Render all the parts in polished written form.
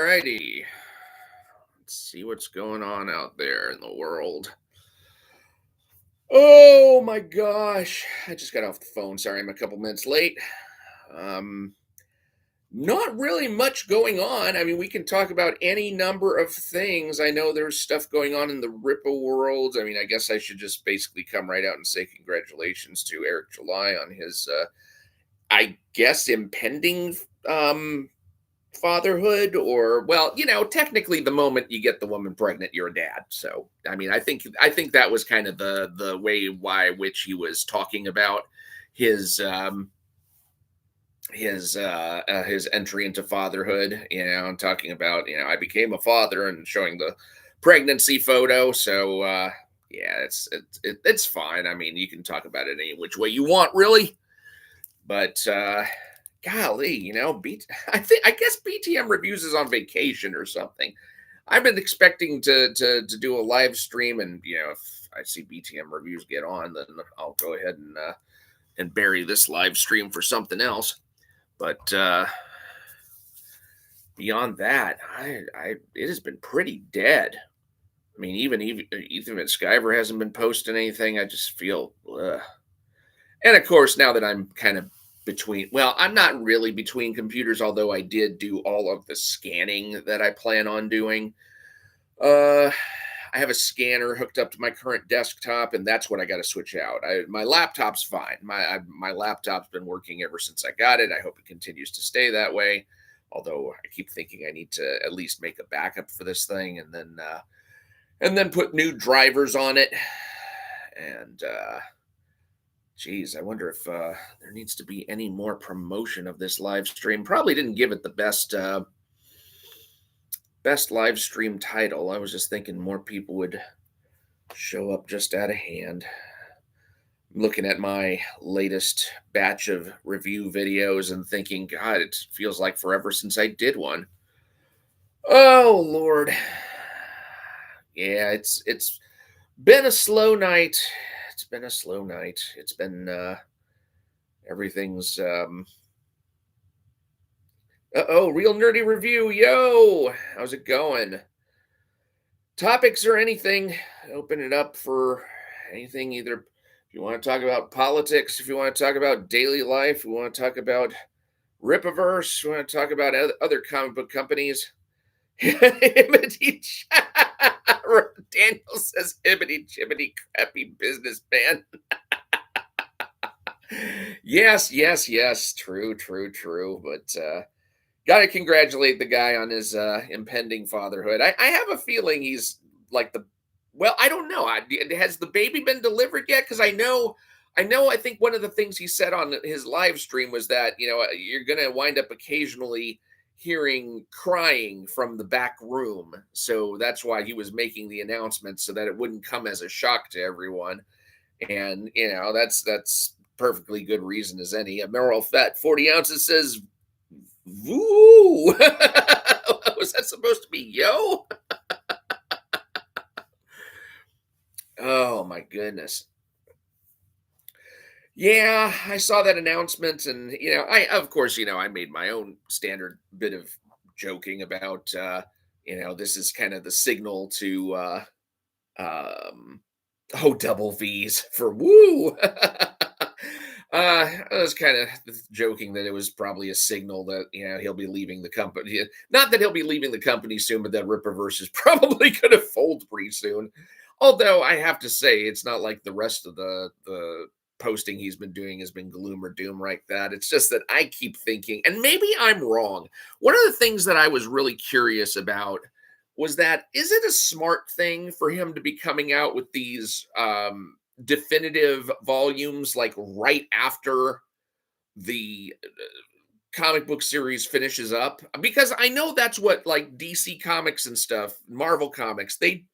righty. Let's see what's going on out there in the world. Oh my gosh. I just got off the phone. Sorry, I'm a couple minutes late. Um, Not really much going on. I mean, we can talk about any number of things. I know there's stuff going on in the Ripple world. I mean, I guess I should just basically come right out and say congratulations to Eric July on his I guess impending fatherhood, or well, technically the moment you get the woman pregnant you're a dad. So I mean, I think that was kind of the way why which he was talking about his his entry into fatherhood, and talking about, I became a father and showing the pregnancy photo. So yeah, it's fine. I mean, you can talk about it any which way you want, really. But golly, I guess BTM Reviews is on vacation or something. I've been expecting to do a live stream, and if I see BTM Reviews get on, then I'll go ahead and bury this live stream for something else. But beyond that, I it has been pretty dead. I mean, even Ethan Skyver hasn't been posting anything. I just feel, ugh. And of course, now that I'm kind of between, well, I'm not really between computers, although I did do all of the scanning that I plan on doing. Uh, I have a scanner hooked up to my current desktop, and that's what I got to switch out. My laptop's fine. My laptop's been working ever since I got it. I hope it continues to stay that way. Although I keep thinking I need to at least make a backup for this thing, and then put new drivers on it. And geez, I wonder if there needs to be any more promotion of this live stream. Probably didn't give it the best live stream title. I was just thinking more people would show up just out of hand. I'm looking at my latest batch of review videos and thinking, God, it feels like forever since I did one. Oh Lord. Yeah, it's been a slow night. It's been a slow night. It's been everything's oh, real nerdy review. Yo, how's it going? Topics or anything, open it up for anything. Either if you want to talk about politics, if you want to talk about daily life, we want to talk about Ripaverse, we want to talk about other comic book companies. Hibbity Daniel says hibbity chibbity crappy businessman. Yes. True. But gotta congratulate the guy on his impending fatherhood. I have a feeling he's like well, I don't know. Has the baby been delivered yet? Because I think one of the things he said on his live stream was that, you're gonna wind up occasionally hearing crying from the back room. So that's why he was making the announcement, so that it wouldn't come as a shock to everyone. And that's perfectly good reason as any. A Merrill Fat 40 ounces says, "Woo!" Was that supposed to be yo? Oh my goodness. Yeah, I saw that announcement, and I of course, I made my own standard bit of joking about this is kind of the signal to um double V's for woo. I was kind of joking that it was probably a signal that he'll be leaving the company. Not that he'll be leaving the company soon, but that Rippaverse is probably going to fold pretty soon. Although I have to say, it's not like the rest of the posting he's been doing has been gloom or doom like that. It's just that I keep thinking, and maybe I'm wrong. One of the things that I was really curious about was that, is it a smart thing for him to be coming out with these definitive volumes like right after the comic book series finishes up? Because I know that's what, like, DC Comics and stuff, Marvel Comics, they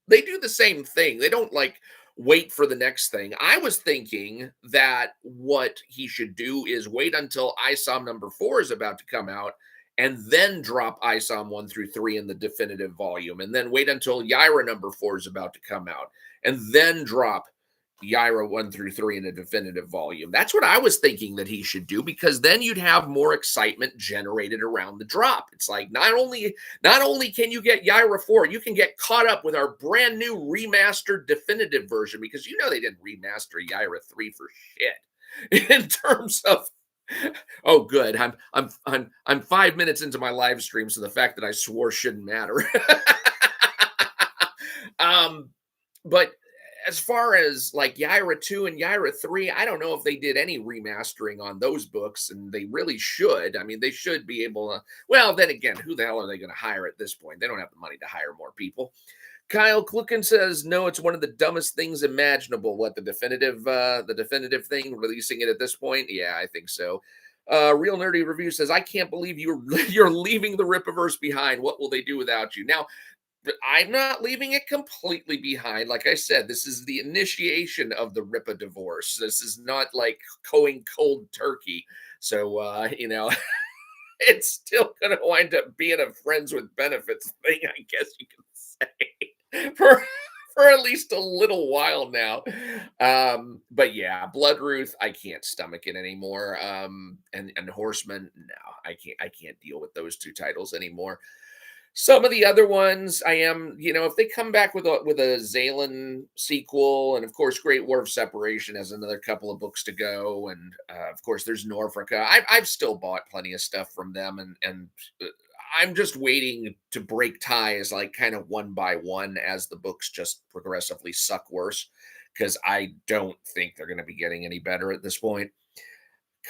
do the same thing. They don't like wait for the next thing. I was thinking that what he should do is wait until ISOM number 4 is about to come out, and then drop ISOM 1 through 3 in the definitive volume, and then wait until Yaira number 4 is about to come out, and then drop Yaira 1 through 3 in a definitive volume. That's what I was thinking that he should do, because then you'd have more excitement generated around the drop. It's like not only can you get Yaira 4, you can get caught up with our brand new remastered definitive version, because they didn't remaster Yaira 3 for shit. In terms of, oh good, I'm 5 minutes into my live stream, so the fact that I swore shouldn't matter. um but as far as like Yaira 2 and Yaira 3, I don't know if they did any remastering on those books, and they really should. I mean, they should be able to. Well, then again, who the hell are they going to hire at this point? They don't have the money to hire more people. Kyle Kluken says, no, it's one of the dumbest things imaginable. What, the definitive thing, releasing it at this point? Yeah, I think so. Real Nerdy Review says, I can't believe you're leaving the Rippaverse behind. What will they do without you? Now, but I'm not leaving it completely behind. Like I said, this is the initiation of the Rippa divorce. This is not like going cold turkey. So, it's still going to wind up being a friends with benefits thing, I guess you could say, for at least a little while now. But yeah, Bloodruth, I can't stomach it anymore. And Horseman, no, I can't deal with those two titles anymore. Some of the other ones, I am, if they come back with a Zalen sequel, and of course, Great War of Separation has another couple of books to go, and of course, there's Norfolka. I've still bought plenty of stuff from them, and I'm just waiting to break ties, like kind of one by one, as the books just progressively suck worse, because I don't think they're going to be getting any better at this point.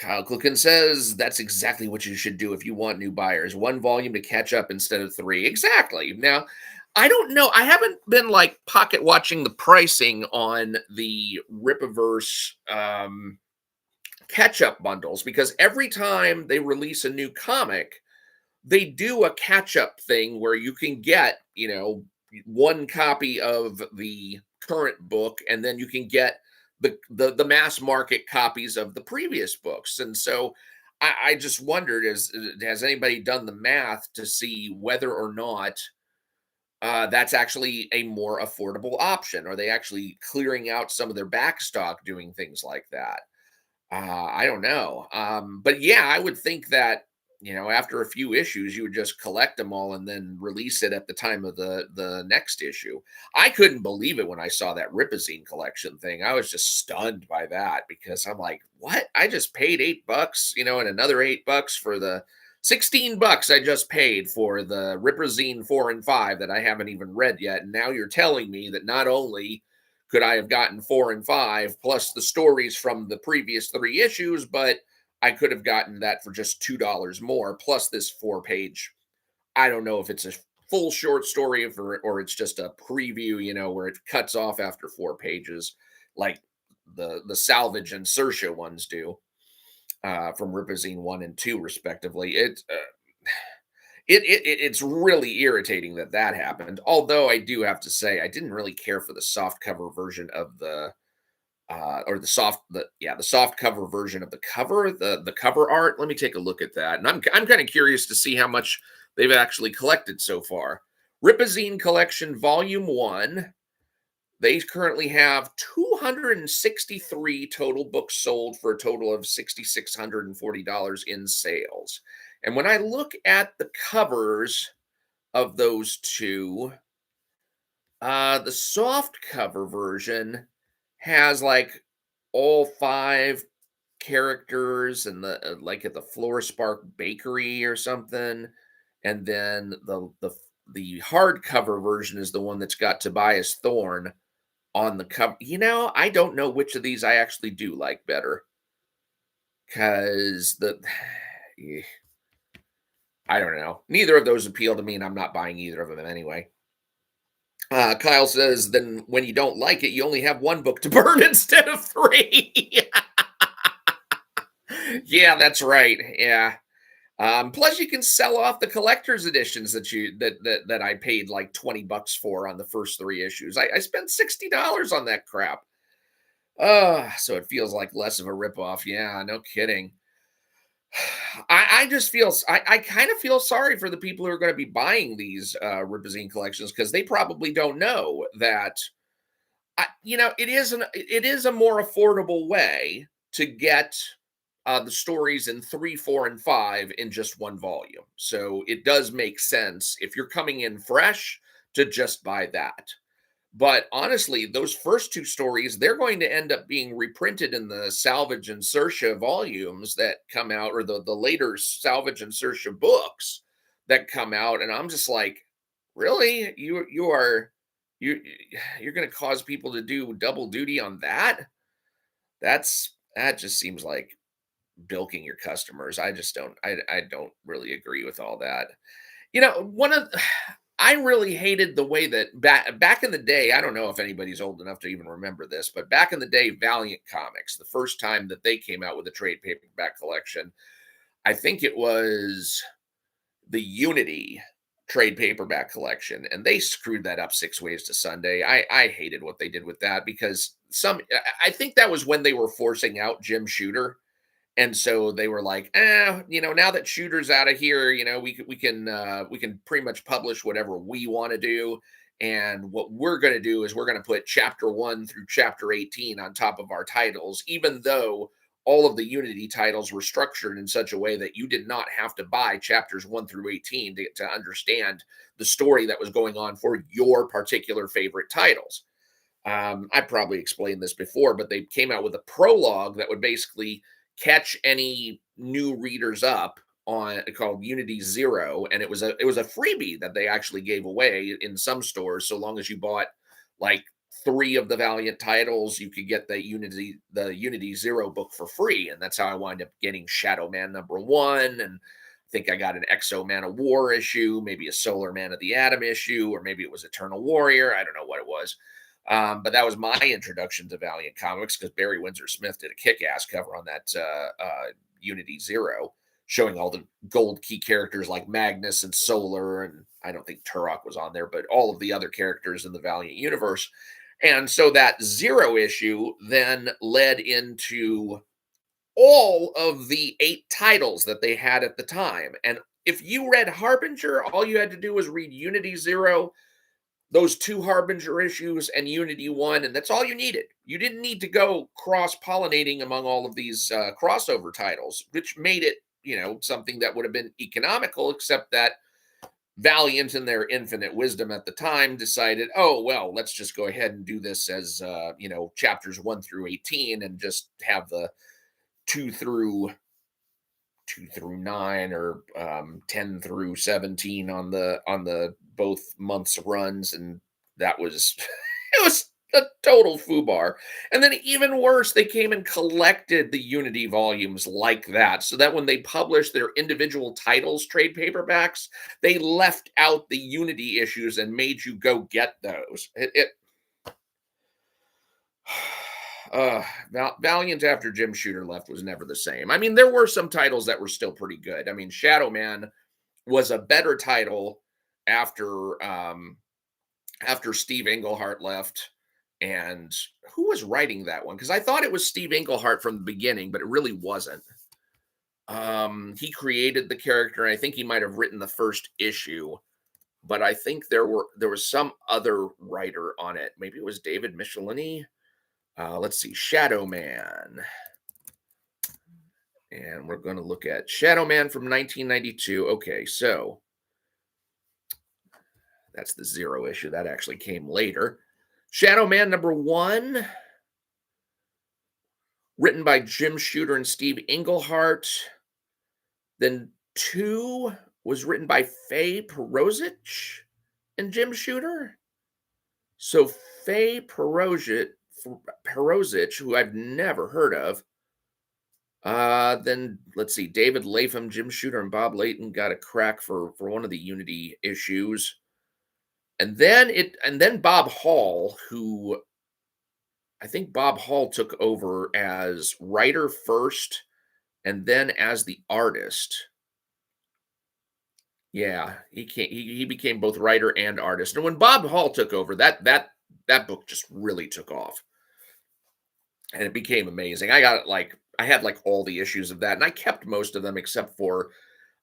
Kyle Kluken says that's exactly what you should do if you want new buyers. One volume to catch up instead of three. Exactly. Now, I don't know. I haven't been like pocket watching the pricing on the Rippaverse catch up bundles, because every time they release a new comic, they do a catch up thing where you can get, one copy of the current book, and then you can get the mass market copies of the previous books. And so I just wondered, has anybody done the math to see whether or not that's actually a more affordable option? Are they actually clearing out some of their backstock doing things like that? I don't know. But yeah, I would think that, after a few issues, you would just collect them all and then release it at the time of the next issue. I couldn't believe it when I saw that Ripazine collection thing. I was just stunned by that, because I'm like, what? I just paid $8, and another $8 for the $16 I just paid for the Ripazine 4 and 5 that I haven't even read yet. And now you're telling me that not only could I have gotten 4 and 5 plus the stories from the previous 3 issues, but I could have gotten that for just $2 more, plus this 4-page. I don't know if it's a full short story or it's just a preview, where it cuts off after 4 pages, like the Salvage and Sersha ones do, from Ripazine 1 and 2, respectively. It's really irritating that happened. Although I do have to say, I didn't really care for the soft cover version of the or the soft cover version of the cover, the cover art. Let me take a look at that, and I'm kind of curious to see how much they've actually collected so far. Ripazine Collection Volume 1. They currently have 263 total books sold for a total of $6,640 in sales. And when I look at the covers of those two, the soft cover version has like all 5 characters, and like at the Floor Spark Bakery or something, and then the hardcover version is the one that's got Tobias Thorne on the cover. I don't know which of these I actually do like better, because I don't know. Neither of those appeal to me, and I'm not buying either of them anyway. Kyle says, then when you don't like it, you only have 1 book to burn instead of 3. Yeah, that's right. Yeah. Plus, you can sell off the collector's editions that I paid like $20 for on the first 3 issues. I spent $60 on that crap. So it feels like less of a ripoff. Yeah, no kidding. I just feel I kind of feel sorry for the people who are going to be buying these Ripazine collections, because they probably don't know that it is a more affordable way to get the stories in 3, 4, and 5 in just one volume. So it does make sense if you're coming in fresh to just buy that. But honestly, those first two stories, they're going to end up being reprinted in the Salvage and Sersha volumes that come out, or the later Salvage and Sersha books that come out. And I'm just like, really? You you're gonna cause people to do double duty on that? That just seems like bilking your customers. I don't really agree with all that. One of I really hated the way that back in the day, I don't know if anybody's old enough to even remember this, but back in the day, Valiant Comics, the first time that they came out with a trade paperback collection, I think it was the Unity trade paperback collection, and they screwed that up six ways to Sunday. I hated what they did with that because I think that was when they were forcing out Jim Shooter, and so they were like, now that Shooter's out of here, we can pretty much publish whatever we want to do. And what we're going to do is we're going to put chapter 1 through chapter 18 on top of our titles, even though all of the Unity titles were structured in such a way that you did not have to buy chapters 1 through 18 to understand the story that was going on for your particular favorite titles. I probably explained this before, but they came out with a prologue that would basically catch any new readers up on called Unity Zero, and it was a freebie that they actually gave away in some stores. So long as you bought like three of the Valiant titles, you could get the Unity Zero book for free, and that's how I wound up getting Shadow Man #1, and I think I got an Exo Man of War issue, maybe a Solar Man of the Atom issue, or maybe it was Eternal Warrior. I don't know what it was. But that was my introduction to Valiant Comics because Barry Windsor Smith did a kick-ass cover on that Unity Zero, showing all the gold key characters like Magnus and Solar, and I don't think Turok was on there, but all of the other characters in the Valiant universe. And so that Zero issue then led into all of the 8 titles that they had at the time. And if you read Harbinger, all you had to do was read Unity Zero, those 2 Harbinger issues, and Unity 1, and that's all you needed. You didn't need to go cross-pollinating among all of these crossover titles, which made it, something that would have been economical, except that Valiant, in their infinite wisdom at the time, decided, oh, well, let's just go ahead and do this as, chapters 1 through 18 and just have the 2 through 9 or 10 through 17 on the both months runs, and that was it was a total foobar. And then even worse, they came and collected the Unity volumes like that, so that when they published their individual titles trade paperbacks, they left out the Unity issues and made you go get those. Valiant after Jim Shooter left was never the same. I mean, there were some titles that were still pretty good. I mean, Shadow Man was a better title after after Steve Englehart left. And who was writing that one? Because I thought it was Steve Englehart from the beginning, but it really wasn't. He created the character, and I think he might have written the first issue, but I think there was some other writer on it. Maybe it was David Michelini. Let's see, Shadow Man. And we're going to look at Shadow Man from 1992. Okay, so that's the Zero issue. That actually came later. Shadow Man #1, written by Jim Shooter and Steve Englehart. Then 2 was written by Faye Perozich and Jim Shooter. So Faye Perozich, who I've never heard of. Then let's see, David Latham, Jim Shooter, and Bob Layton got a crack for one of the Unity issues. And then Bob Hall, who I think Bob Hall took over as writer first and then as the artist. Yeah, he became both writer and artist. And when Bob Hall took over, that book just really took off. And it became amazing. I had like all the issues of that, and I kept most of them except for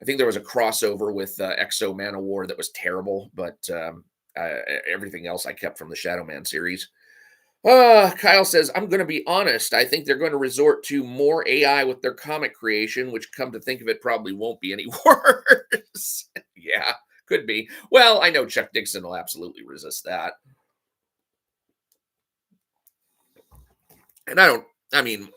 I think there was a crossover with Exo Man of War that was terrible, but everything else I kept from the Shadow Man series. Kyle says, I'm going to be honest. I think they're going to resort to more AI with their comic creation, which, come to think of it, probably won't be any worse. Yeah, could be. Well, I know Chuck Dixon will absolutely resist that. And I mean,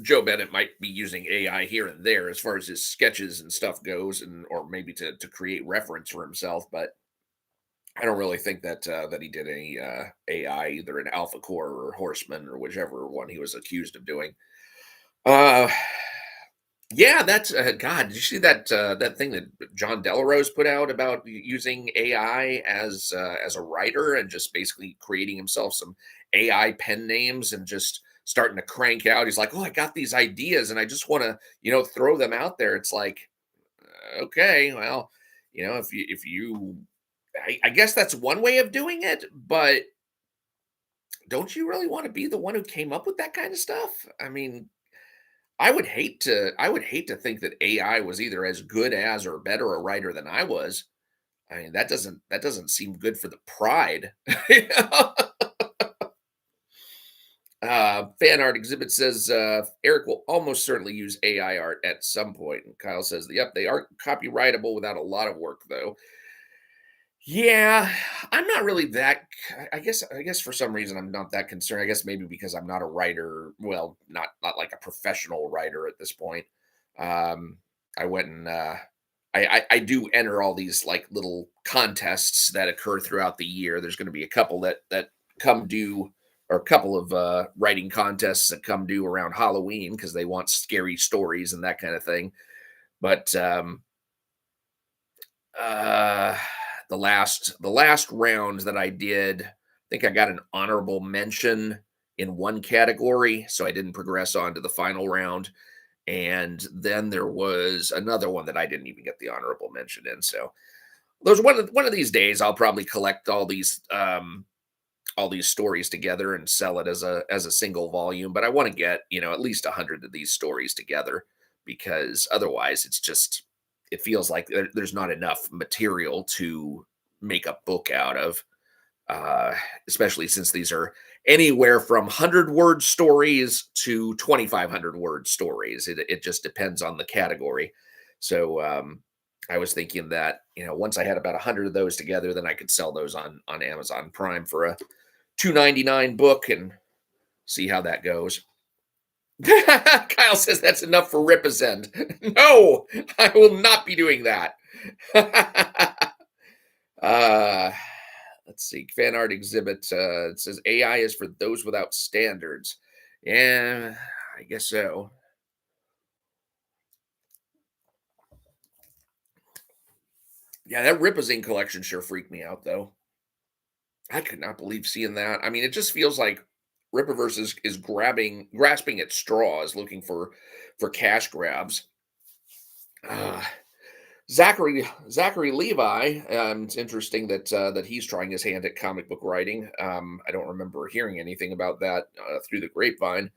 Joe Bennett might be using AI here and there as far as his sketches and stuff goes, and or maybe to create reference for himself. But I don't really think that that he did any AI either in Alpha Core or Horseman or whichever one he was accused of doing. Uh, yeah, that's God. Did you see that that thing that John Delarose put out about using AI as a writer and just basically creating himself some AI pen names and just starting to crank out? He's like, "Oh, I got these ideas and I just want to, throw them out there." It's like, okay, well, if you I guess that's one way of doing it, but don't you really want to be the one who came up with that kind of stuff? I mean, I would hate to think that AI was either as good as or better a writer than I was. I mean, that doesn't seem good for the pride. Fan art exhibit says Eric will almost certainly use AI art at some point. And Kyle says, "Yep, they aren't copyrightable without a lot of work, though." Yeah, I'm not really that. I guess for some reason I'm not that concerned. I guess maybe because I'm not a writer. Well, not like a professional writer at this point. Um, I went and I do enter all these like little contests that occur throughout the year. There's going to be a couple that come due, or a couple of writing contests that come due around Halloween because they want scary stories and that kind of thing. But uh, the last round that I did, I think I got an honorable mention in one category, so I didn't progress on to the final round. And then there was another one that I didn't even get the honorable mention in. So there's one of these days I'll probably collect all these stories together and sell it as a single volume. But I want to get at least 100 of these stories together, because otherwise it feels like there's not enough material to make a book out of, uh, especially since these are anywhere from 100-word stories to 2,500-word stories. It just depends on the category. So I was thinking that once I had about 100 of those together, then I could sell those on Amazon Prime for a 2.99 book and see how that goes. Kyle says that's enough for Rippasend. No, I will not be doing that. uh, let's see. Fan art exhibit. It says AI is for those without standards. Yeah, I guess so. Yeah, that Rippazine collection sure freaked me out, though. I could not believe seeing that. I mean, it just feels like Rippaverse is grasping at straws, looking for cash grabs. Uh, Zachary Levi. It's interesting that he's trying his hand at comic book writing. I don't remember hearing anything about that through the grapevine.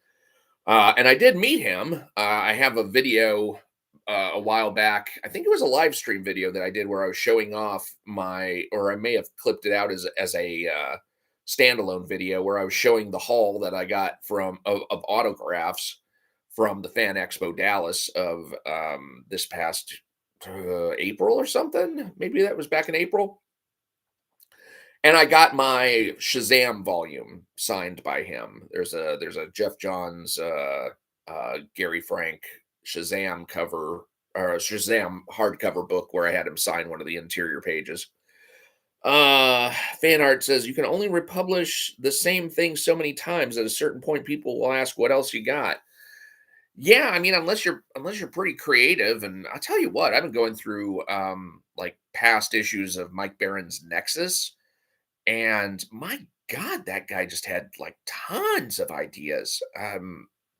And I did meet him. I have a video a while back. I think it was a live stream video that I did where I was showing off or I may have clipped it out as a standalone video where I was showing the haul that I got of autographs from the Fan Expo Dallas of this past April or something. Maybe that was back in April. And I got my Shazam volume signed by him. There's a Jeff Johns, Gary Frank Shazam cover, or a Shazam hardcover book where I had him sign one of the interior pages. Uh, Fan art says you can only republish the same thing so many times. At a certain point, people will ask, "What else you got?" Yeah, I mean, unless you're pretty creative, and I'll tell you what, I've been going through like past issues of Mike Barron's Nexus, and my God, that guy just had like tons of ideas.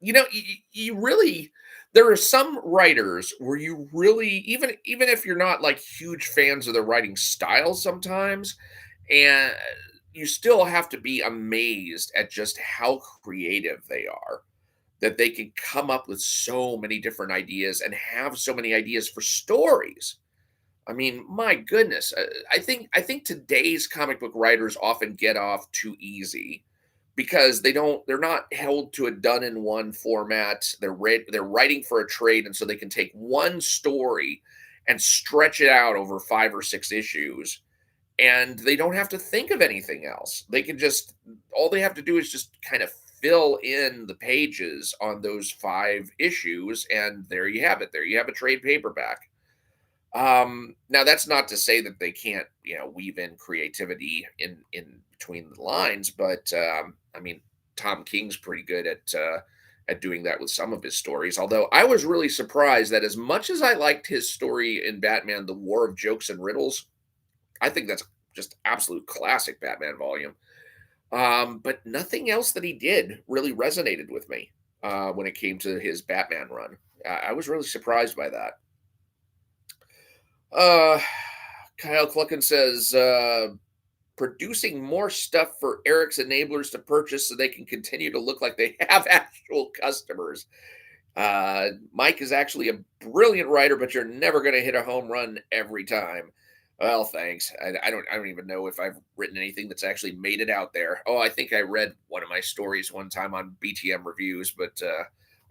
You really, there are some writers where you really, even if you're not like huge fans of their writing style sometimes, and you still have to be amazed at just how creative they are, that they can come up with so many different ideas and have so many ideas for stories. I mean, my goodness, I think today's comic book writers often get off too easy because they're not held to a done in one format. They're writing for a trade, and so they can take one story and stretch it out over 5 or 6 issues, and they don't have to think of anything else. They can just all they have to do is just kind of fill in the pages on those 5 issues, and there you have it. There you have a trade paperback. Now that's not to say that they can't, weave in creativity in between the lines, but I mean, Tom King's pretty good at doing that with some of his stories. Although I was really surprised that as much as I liked his story in Batman, The War of Jokes and Riddles, I think that's just absolute classic Batman volume. But nothing else that he did really resonated with me when it came to his Batman run. I was really surprised by that. Uh, Kyle Clucken says, producing more stuff for Eric's enablers to purchase so they can continue to look like they have actual customers. Mike is actually a brilliant writer, but you're never going to hit a home run every time. Well, thanks. I don't even know if I've written anything that's actually made it out there. Oh, I think I read one of my stories one time on BTM reviews, but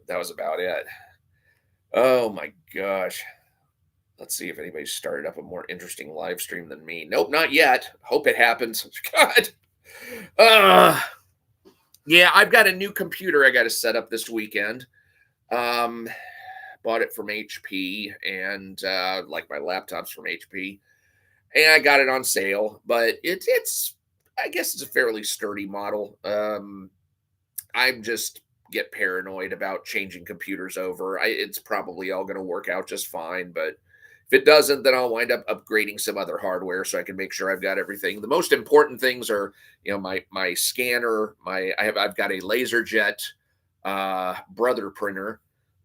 that was about it. Oh my gosh. Let's see if anybody started up a more interesting live stream than me. Nope, not yet. Hope it happens. God. Uh, yeah, I've got a new computer I got to set up this weekend. Um, Bought it from HP, and like my laptops from HP, and I got it on sale. But it's I guess it's a fairly sturdy model. I'm just get paranoid about changing computers over. It's probably all going to work out just fine, but if it doesn't, then I'll wind up upgrading some other hardware so I can make sure I've got everything. The most important things are, my scanner, I've got a LaserJet brother printer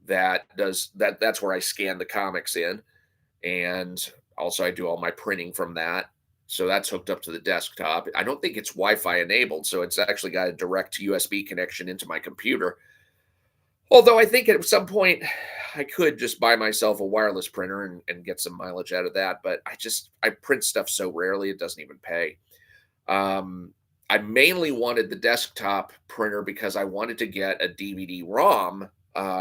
that does that. That's where I scan the comics in, and also I do all my printing from that. So that's hooked up to the desktop. I don't think it's Wi-Fi enabled, so it's actually got a direct USB connection into my computer. Although I think at some point I could just buy myself a wireless printer and get some mileage out of that. But I print stuff so rarely it doesn't even pay. I mainly wanted the desktop printer because I wanted to get a DVD-ROM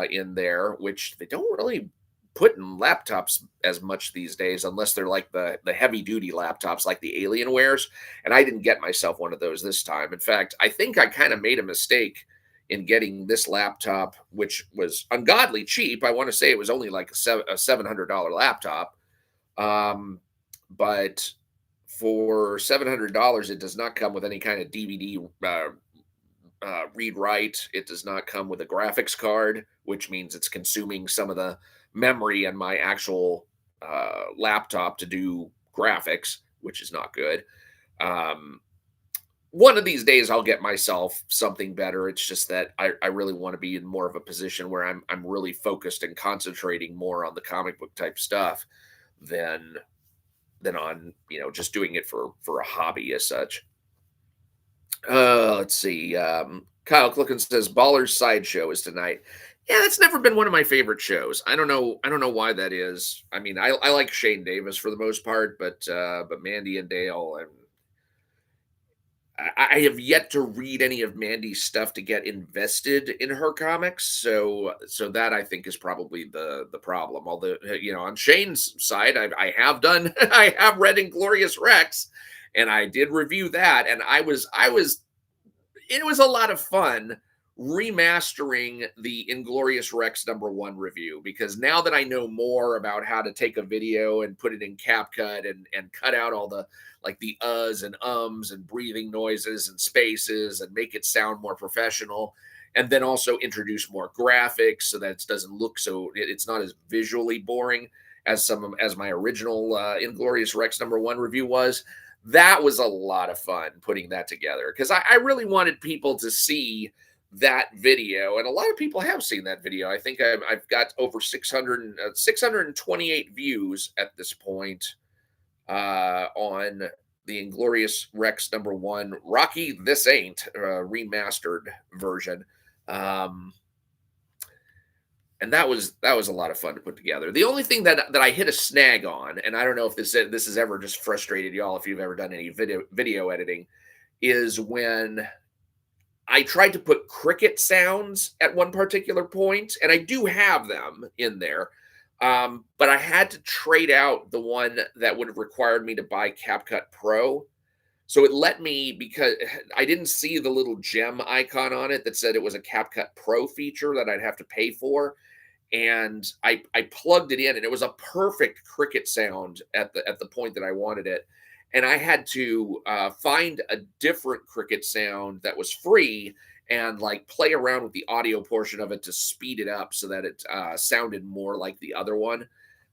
in there, which they don't really put in laptops as much these days, unless they're like the heavy-duty laptops like the Alienwares. And I didn't get myself one of those this time. In fact, I think I kind of made a mistake in getting this laptop, which was ungodly cheap. I want to say it was only like a $700 laptop. But for $700, it does not come with any kind of DVD read write. It does not come with a graphics card, which means it's consuming some of the memory in my actual laptop to do graphics, which is not good. One of these days I'll get myself something better. It's just that I really want to be in more of a position where I'm really focused and concentrating more on the comic book type stuff than on just doing it for a hobby as such. Let's see. Kyle Clucken says Baller's Sideshow is tonight. Yeah, that's never been one of my favorite shows. I don't know. I don't know why that is. I mean, I like Shane Davis for the most part, but Mandy and Dale, and I have yet to read any of Mandy's stuff to get invested in her comics. So that I think is probably the problem. Although on Shane's side, I have done I have read Inglorious Rex, and I did review that, and it was a lot of fun remastering the Inglorious Rex #1 review, because now that I know more about how to take a video and put it in CapCut and cut out all the like the uhs and ums and breathing noises and spaces and make it sound more professional, and then also introduce more graphics so that it doesn't look it's not as visually boring as my original Inglorious Rex #1 review was. That was a lot of fun putting that together, because I really wanted people to see that video, and a lot of people have seen that video. I think I've got over 628 views at this point on the Inglorious Rex #1 Rocky This Ain't remastered version. And that was a lot of fun to put together. The only thing that I hit a snag on, and I don't know if this has ever just frustrated y'all if you've ever done any video editing, is when I tried to put cricket sounds at one particular point, and I do have them in there. But I had to trade out the one that would have required me to buy CapCut Pro. So it let me, because I didn't see the little gem icon on it that said it was a CapCut Pro feature that I'd have to pay for. And I plugged it in, and it was a perfect cricket sound at the point that I wanted it. And I had to find a different cricket sound that was free and like play around with the audio portion of it to speed it up so that it sounded more like the other one.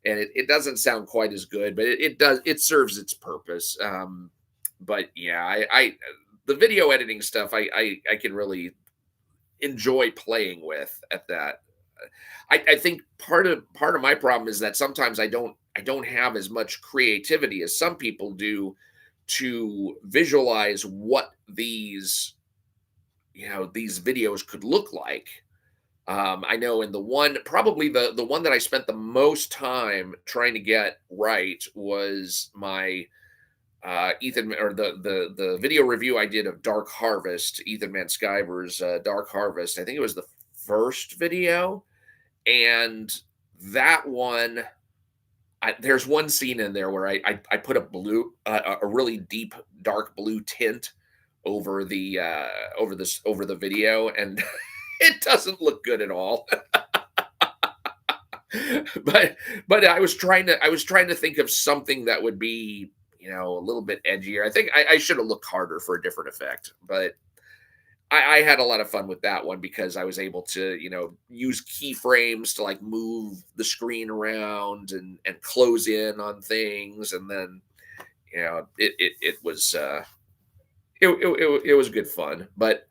And it doesn't sound quite as good, but it does, it serves its purpose. But yeah, I the video editing stuff I can really enjoy playing with at that. I think part of my problem is that sometimes I don't have as much creativity as some people do to visualize what these videos could look like. I know in the one, probably the one that I spent the most time trying to get right was my Ethan, or the video review I did of Dark Harvest, Ethan Van Sciver's Dark Harvest. I think it was the first video, and that one, there's one scene in there where I put a really deep dark blue tint over the video, and it doesn't look good at all. but I was trying to think of something that would be, a little bit edgier. I think I should have looked harder for a different effect, but I had a lot of fun with that one because I was able to, use keyframes to like move the screen around and close in on things, and then it was good fun. But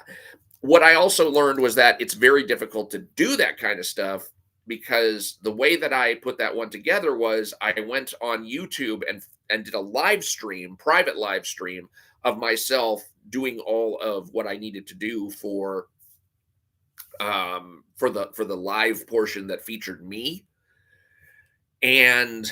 what I also learned was that it's very difficult to do that kind of stuff, because the way that I put that one together was I went on YouTube and did a live stream, private live stream of myself doing all of what I needed to do for the live portion that featured me. And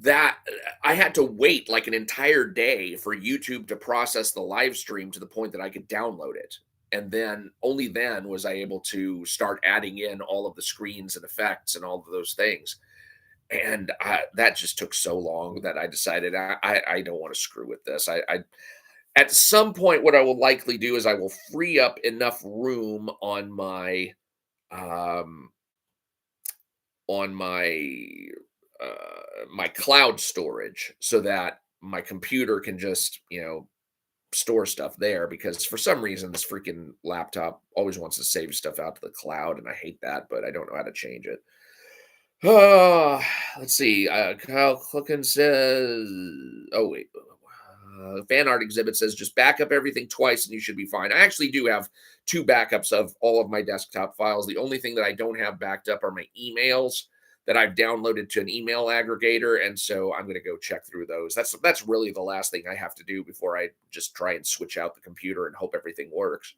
that I had to wait like an entire day for YouTube to process the live stream to the point that I could download it. And then only then was I able to start adding in all of the screens and effects and all of those things. And that just took so long that I decided I don't want to screw with this. At some point, what I will likely do is I will free up enough room um, on my cloud storage, so that my computer can just store stuff there, because for some reason this freaking laptop always wants to save stuff out to the cloud, and I hate that, but I don't know how to change it. Oh, let's see. Kyle Clucken says, "Oh wait, fan art exhibit says just back up everything twice and you should be fine." I actually do have two backups of all of my desktop files. The only thing that I don't have backed up are my emails that I've downloaded to an email aggregator, and so I'm going to go check through those. That's really the last thing I have to do before I just try and switch out the computer and hope everything works.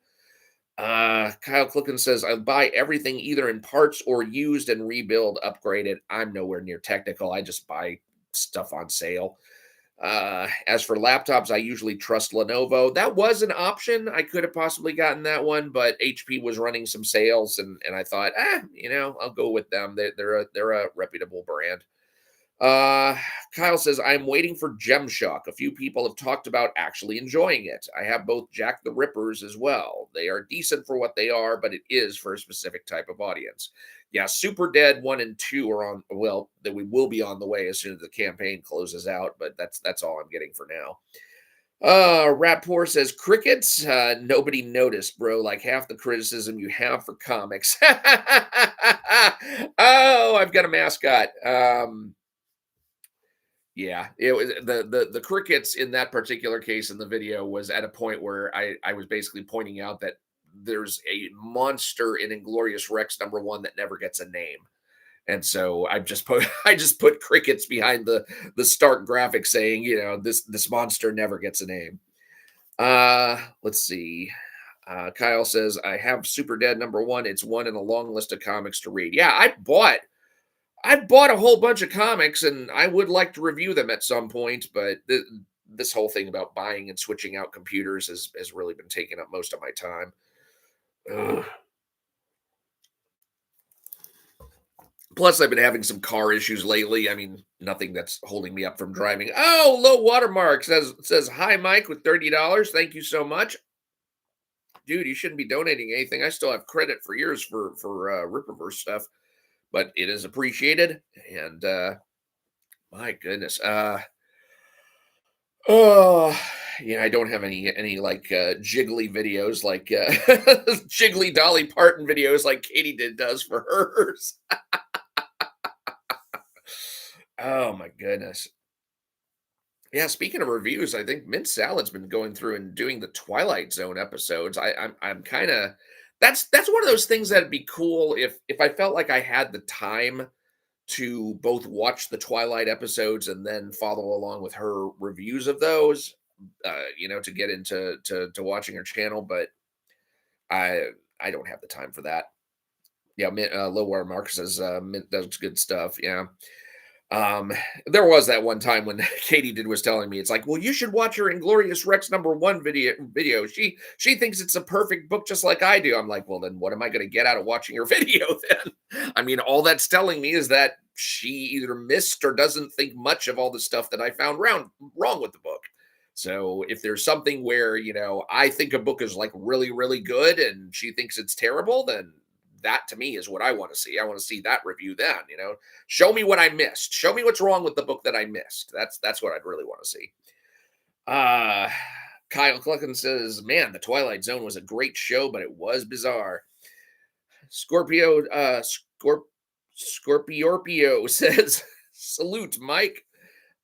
Kyle Clicken says, "I buy everything either in parts or used and rebuild, upgrade it. I'm nowhere near technical. I just buy stuff on sale." As for laptops, I usually trust Lenovo. That was an option. I could have possibly gotten that one, but HP was running some sales, and I thought, I'll go with them. They're a reputable brand. Kyle says, "I'm waiting for Gemshock. A few people have talked about actually enjoying it. I have both Jack the Rippers as well. They are decent for what they are, but it is for a specific type of audience." Yeah, Super Dead 1 and 2 are on, well, that we will be on the way as soon as the campaign closes out, but that's all I'm getting for now. Rapport says, "Crickets, nobody noticed, bro. Like half the criticism you have for comics." Oh, I've got a mascot. Yeah, it was the crickets in that particular case in the video was at a point where I was basically pointing out that there's a monster in Inglorious Rex #1 that never gets a name. And so I just put I just put crickets behind the stark graphic saying, this monster never gets a name. Let's see. Kyle says, "I have Super Dead #1. It's one in a long list of comics to read." Yeah, I bought a whole bunch of comics, and I would like to review them at some point, but this whole thing about buying and switching out computers has really been taking up most of my time. Ugh. Plus, I've been having some car issues lately. I mean, nothing that's holding me up from driving. Oh, low watermark says hi, Mike, with $30. Thank you so much, dude. You shouldn't be donating anything. I still have credit for years for Ripperverse stuff, but it is appreciated. And my goodness, oh yeah, I don't have any like jiggly videos like jiggly Dolly Parton videos like Katie did does for hers. Oh my goodness. Yeah, speaking of reviews, I think Mint Salad's been going through and doing the Twilight Zone episodes. I'm kind of that's one of those things that'd be cool if I felt like I had the time to both watch the Twilight episodes and then follow along with her reviews of those. To get into to watching her channel, but I I don't have the time for that. Yeah, Mint, Low Water Mark says Mint does good stuff. Yeah. Um, there was that one time when Katie did was telling me, it's like, well, you should watch her Inglorious Rex #1 video. She thinks it's a perfect book just like I do. I'm like, well, then what am I going to get out of watching her video then? I mean, all that's telling me is that she either missed or doesn't think much of all the stuff that I found wrong with the book. So if there's something where, I think a book is like really, really good and she thinks it's terrible, then that to me is what I want to see. I want to see that review then. Show me what I missed. Show me what's wrong with the book that I missed. That's what I'd really want to see. Uh Kyle Clucken says, "Man, the Twilight Zone was a great show, but it was bizarre." Scorpiorpio says, "Salute, Mike."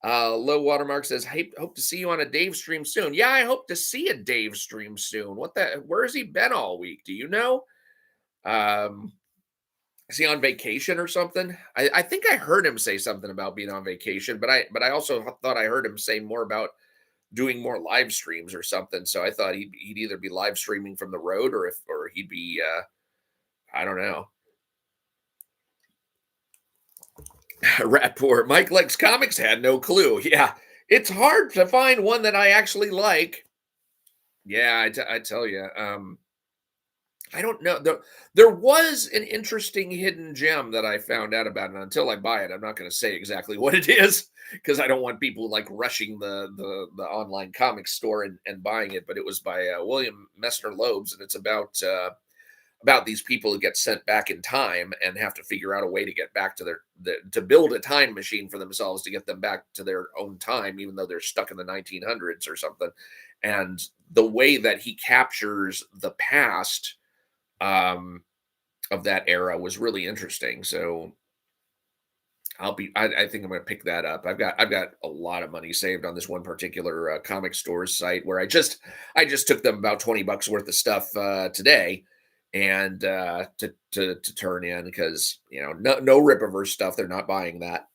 Low Watermark says, "Hey, hope to see you on a Dave stream soon." Yeah, I hope to see a Dave stream soon. Where has he been all week? Do you know? Um, is he on vacation or something? I think I heard him say something about being on vacation, but I also thought I heard him say more about doing more live streams or something. So I thought he'd either be live streaming from the road or he'd be I don't know. Rat poor Mike likes comics, had no clue. Yeah, it's hard to find one that I actually like. Yeah, I tell you. I don't know. There was an interesting hidden gem that I found out about, and until I buy it, I'm not going to say exactly what it is because I don't want people like rushing the online comics store and buying it. But it was by William Messner Loebs, and it's about these people who get sent back in time and have to figure out a way to get back to to build a time machine for themselves to get them back to their own time, even though they're stuck in the 1900s or something. And the way that he captures the past um, of that era was really interesting. So I think I'm going to pick that up. I've got a lot of money saved on this one particular comic stores site where I just took them about $20 worth of stuff today and to turn in because no Rippaverse stuff. They're not buying that.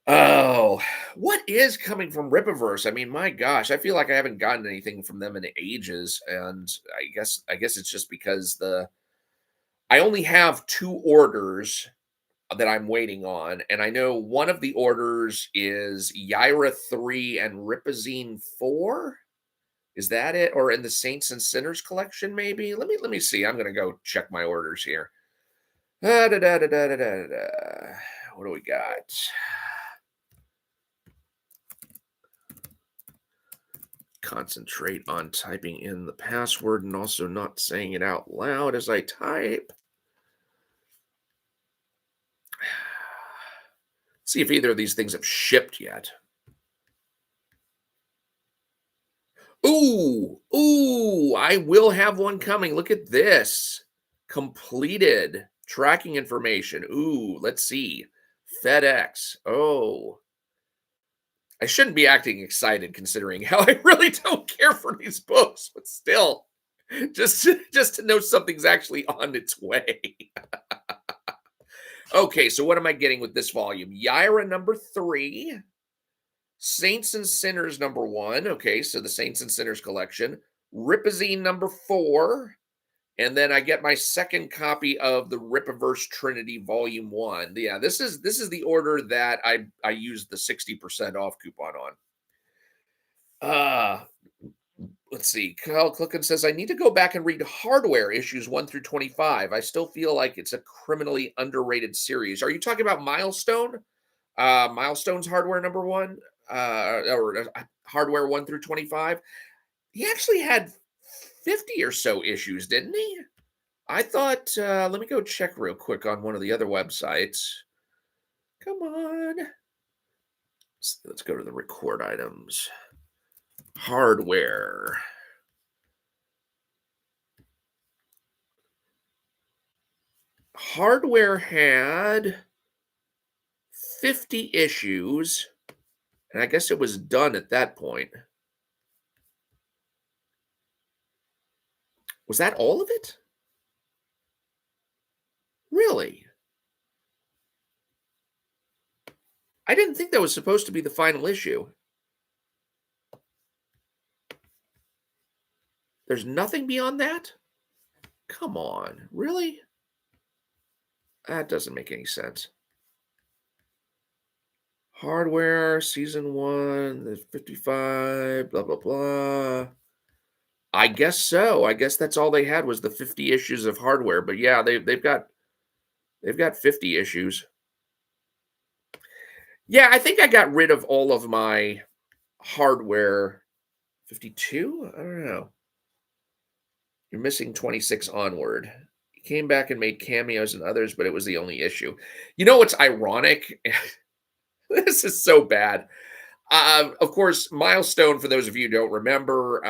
Oh, what is coming from Rippaverse? I mean, my gosh, I feel like I haven't gotten anything from them in ages, and I guess it's just because I only have two orders that I'm waiting on, and I know one of the orders is Yaira 3 and Ripazine 4. Is that it? Or in the Saints and Sinners collection, maybe? Let me see. I'm gonna go check my orders here. Da, da, da, da, da, da, da, da. What do we got? Concentrate on typing in the password and also not saying it out loud as I type. See if either of these things have shipped yet. Ooh, I will have one coming. Look at this. Completed tracking information. Ooh, let's see. FedEx. Oh, I shouldn't be acting excited considering how I really don't care for these books, but still, just to know something's actually on its way. Okay, so what am I getting with this volume? Yaira #3, Saints and Sinners #1. Okay, so the Saints and Sinners collection. Ripazine #4, and then I get my second copy of the Rippaverse Trinity Volume 1. Yeah, this is the order that I used the 60% off coupon on. Uh Let's see. Kyle Clicken says, I need to go back and read Hardware issues 1 through 25. I still feel like it's a criminally underrated series. Are you talking about Milestone? Milestone's Hardware number one, or Hardware 1 through 25? He actually had 50 or so issues, didn't he? I thought, let me go check real quick on one of the other websites. Come on. Let's go to the record items. Hardware. Hardware had 50 issues, and I guess it was done at that point. Was that all of it? Really? I didn't think that was supposed to be the final issue. There's nothing beyond that? Come on, really? That doesn't make any sense. Hardware, season one, the 55, blah, blah, blah. I guess so. I guess that's all they had was the 50 issues of Hardware. But yeah, they've got 50 issues. Yeah, I think I got rid of all of my Hardware 52. I don't know. You're missing 26 onward. He came back and made cameos and others, but it was the only issue. You know what's ironic? This is so bad. Of course, Milestone, for those of you who don't remember,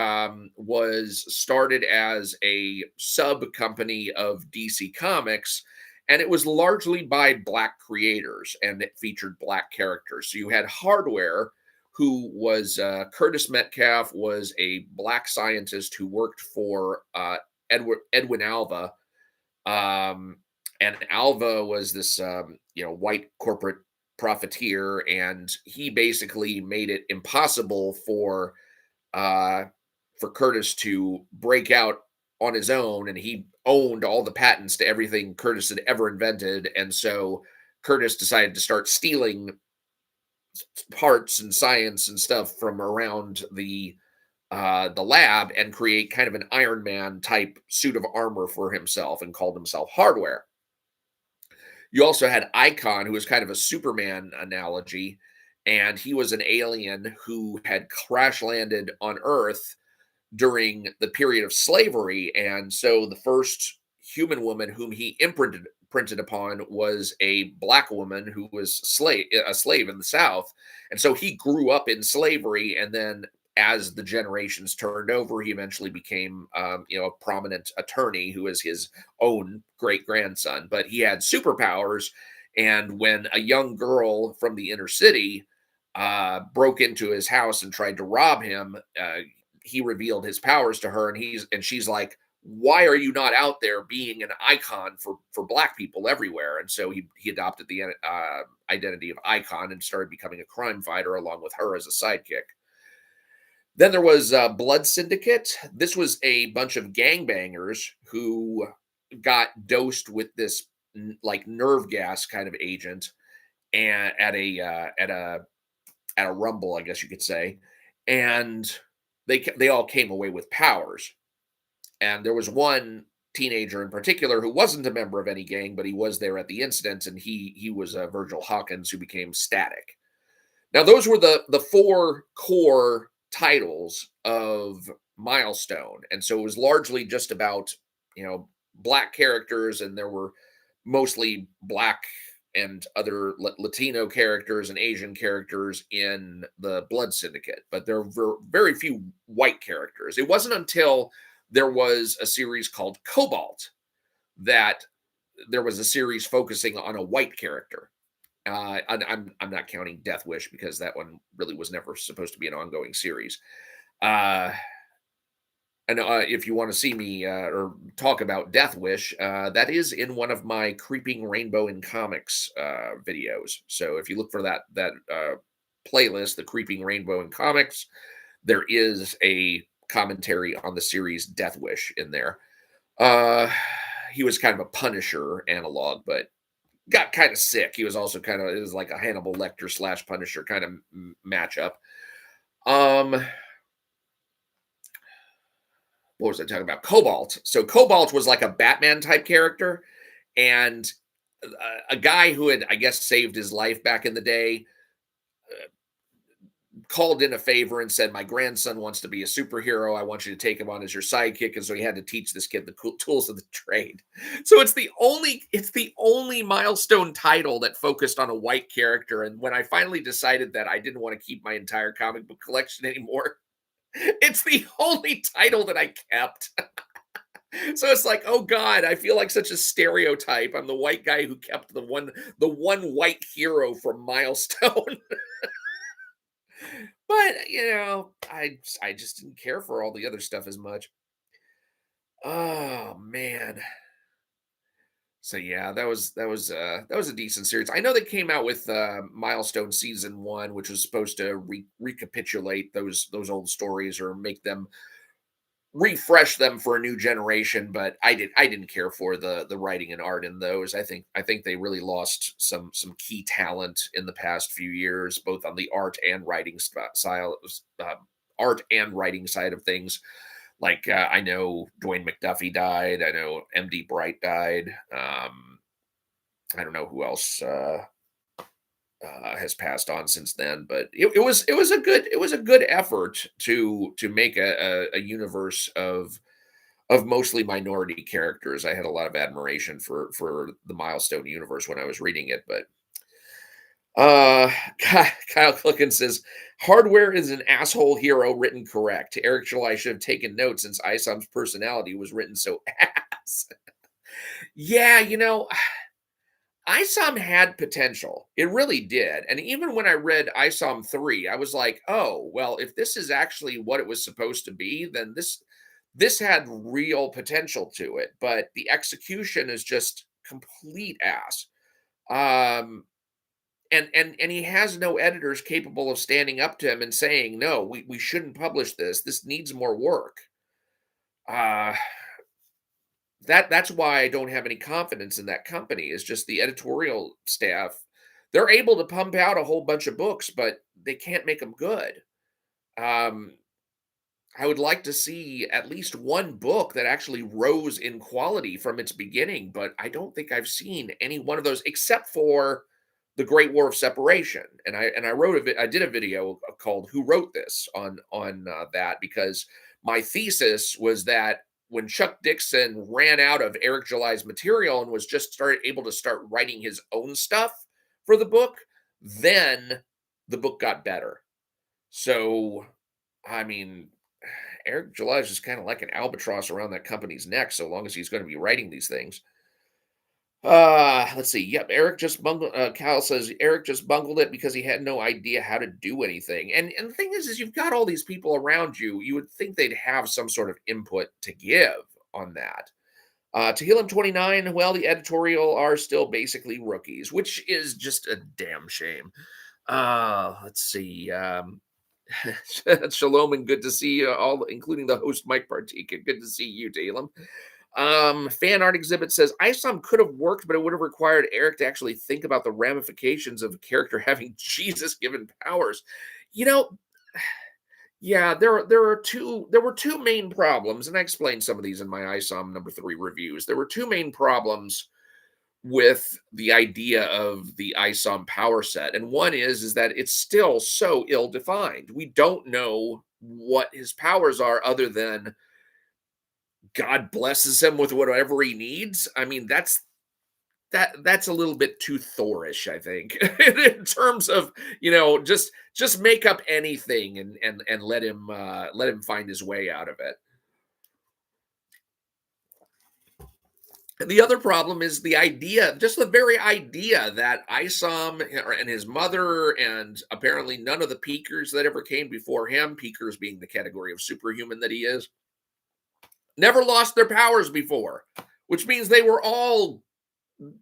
was started as a sub company of DC Comics, and it was largely by Black creators, and it featured Black characters. So you had Hardware, who was Curtis Metcalf, was a Black scientist who worked for Edwin Alva, and Alva was this white corporate profiteer, and he basically made it impossible uh for Curtis to break out on his own, and he owned all the patents to everything Curtis had ever invented. And so Curtis decided to start stealing parts and science and stuff from around the lab and create kind of an Iron Man type suit of armor for himself, and called himself Hardware. You also had Icon, who was kind of a Superman analogy, and he was an alien who had crash landed on Earth during the period of slavery. And so the first human woman whom he printed upon was a Black woman who was a slave in the South. And so he grew up in slavery, and then as the generations turned over, he eventually became a prominent attorney who is his own great grandson. But he had superpowers, and when a young girl from the inner city broke into his house and tried to rob him, he revealed his powers to her, and she's like, why are you not out there being an icon for Black people everywhere? And so he adopted the identity of Icon and started becoming a crime fighter along with her as a sidekick. Then there was Blood Syndicate. This was a bunch of gangbangers who got dosed with this like nerve gas kind of agent, and at a rumble, I guess you could say, and they all came away with powers. And there was one teenager in particular who wasn't a member of any gang, but he was there at the incident, and he was Virgil Hawkins, who became Static. Now, those were the four core titles of Milestone, and so it was largely just about Black characters, and there were mostly Black and other Latino characters and Asian characters in the Blood Syndicate, but there were very few white characters. It wasn't until there was a series called Cobalt that there was a series focusing on a white character. I'm not counting Death Wish, because that one really was never supposed to be an ongoing series. Uh, and if you want to see me or talk about Death Wish, that is in one of my Creeping Rainbow in Comics videos. So if you look for that playlist, the Creeping Rainbow in Comics, there is a commentary on the series Death Wish in there. He was kind of a Punisher analog, but got kind of sick. He was also it was like a Hannibal Lecter / Punisher kind of matchup. what was I talking about? Cobalt. So Cobalt was like a Batman type character, and a guy who had, I guess, saved his life back in the day called in a favor and said, "My grandson wants to be a superhero. I want you to take him on as your sidekick." And so he had to teach this kid the cool tools of the trade. So it's the only milestone title that focused on a white character. And when I finally decided that I didn't want to keep my entire comic book collection anymore, it's the only title that I kept. So it's like, oh God, I feel like such a stereotype. I'm the white guy who kept the one white hero from Milestone. But I just didn't care for all the other stuff as much. Oh man. So yeah, that was a decent series. I know they came out with Milestone season 1, which was supposed to recapitulate those old stories or make them refresh them for a new generation, but I didn't care for the writing and art in those. I think they really lost some key talent in the past few years, both on the art and writing style, art and writing side of things. Like I know Dwayne McDuffie died. I know MD Bright died. I don't know who else has passed on since then, but it was a good effort to make a universe of mostly minority characters. I had a lot of admiration for the Milestone universe when I was reading it, but Kyle Clicken says hardware is an asshole hero written correct. Eric July should have taken notes since Isam's personality was written so ass. Yeah, ISOM had potential. It really did. And even when I read ISOM 3, I was like, "Oh, well, if this is actually what it was supposed to be, then this had real potential to it." But the execution is just complete ass. Um and he has no editors capable of standing up to him and saying, "No, we shouldn't publish this. This needs more work." Uh that's why I don't have any confidence in that company. Is just the editorial staff. They're able to pump out a whole bunch of books, but they can't make them good. Um, I would like to see at least one book that actually rose in quality from its beginning, but I don't think I've seen any one of those except for the Great War of Separation. And I I did a video called "Who Wrote This" on that because my thesis was that when Chuck Dixon ran out of Eric July's material and was just started able to start writing his own stuff for the book, then the book got better. So, I mean, Eric July is just kind of like an albatross around that company's neck so long as he's going to be writing these things. Let's see. Yep, Eric just bungled. Cal says Eric just bungled it because he had no idea how to do anything. And the thing is you've got all these people around you. You would think they'd have some sort of input to give on that. To Heal Him 29, well, the editorial are still basically rookies, which is just a damn shame. Let's see. Shalom and good to see you all, including the host Mike Partika. Good to see you, Talem. Fan art exhibit says ISOM could have worked, but it would have required Eric to actually think about the ramifications of a character having Jesus given powers. You know, yeah, there were two main problems, and I explained some of these in my ISOM number 3 reviews. There were two main problems with the idea of the ISOM power set. And one is that it's still so ill-defined. We don't know what his powers are other than God blesses him with whatever he needs. I mean, that's a little bit too Thorish, I think, in terms of, just make up anything and let him find his way out of it. And the other problem is the idea, just the very idea that Isom and his mother, and apparently none of the Peakers that ever came before him, Peakers being the category of superhuman that he is, never lost their powers before, which means they were all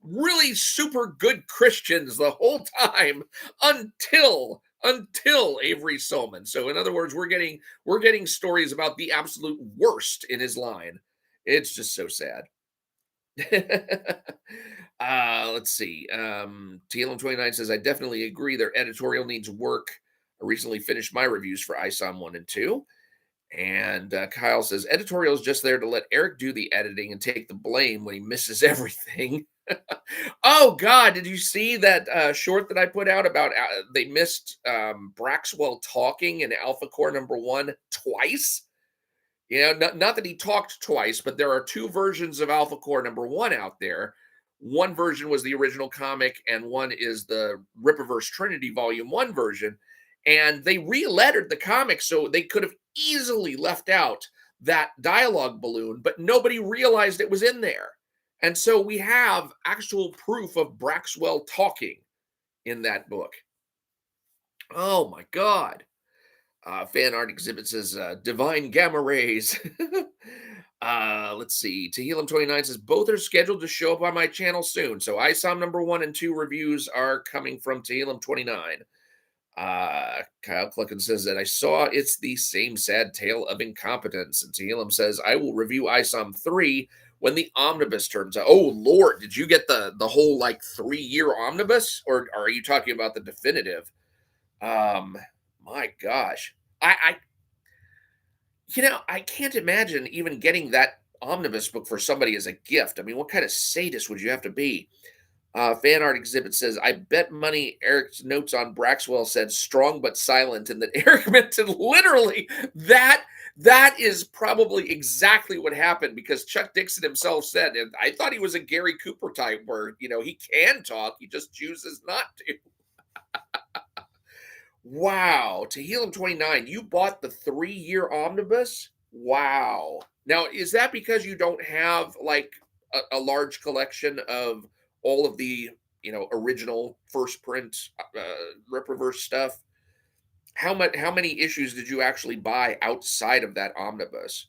really super good Christians the whole time until Avery Solman. So in other words, we're getting stories about the absolute worst in his line. It's just so sad. Let's see. TLM29 says, I definitely agree. Their editorial needs work. I recently finished my reviews for ISOM 1 and 2. And Kyle says editorial is just there to let Eric do the editing and take the blame when he misses everything. Oh God, did you see that short that I put out about they missed Braxwell talking in Alpha Core #1 twice? Not that he talked twice, but there are two versions of Alpha Core #1 out there. One version was the original comic, and one is the Rippaverse Trinity Volume 1 version. And they re-lettered the comic, so they could have easily left out that dialogue balloon, but nobody realized it was in there. And so we have actual proof of Braxwell talking in that book. Oh my God. Fan art exhibit says divine gamma rays. Let's see. Tehillim29 says both are scheduled to show up on my channel soon. So ISOM #1 and 2 reviews are coming from Tehillim29. Kyle Clucken says that I saw it's the same sad tale of incompetence. And Tehillim says I will review ISOM 3 when the omnibus turns out. Oh Lord, did you get the whole like 3-year omnibus, or are you talking about the definitive? Um, my gosh. I I can't imagine even getting that omnibus book for somebody as a gift. I mean, what kind of sadist would you have to be? Fan art exhibit says, I bet money Eric's notes on Braxwell said strong but silent, and that Eric meant to literally that is probably exactly what happened, because Chuck Dixon himself said, and I thought he was a Gary Cooper type where, he can talk, he just chooses not to. Wow, to Helium 29, you bought the 3-year omnibus? Wow. Now, is that because you don't have like a large collection of all of the, original first print Ripperverse stuff? How many issues did you actually buy outside of that omnibus?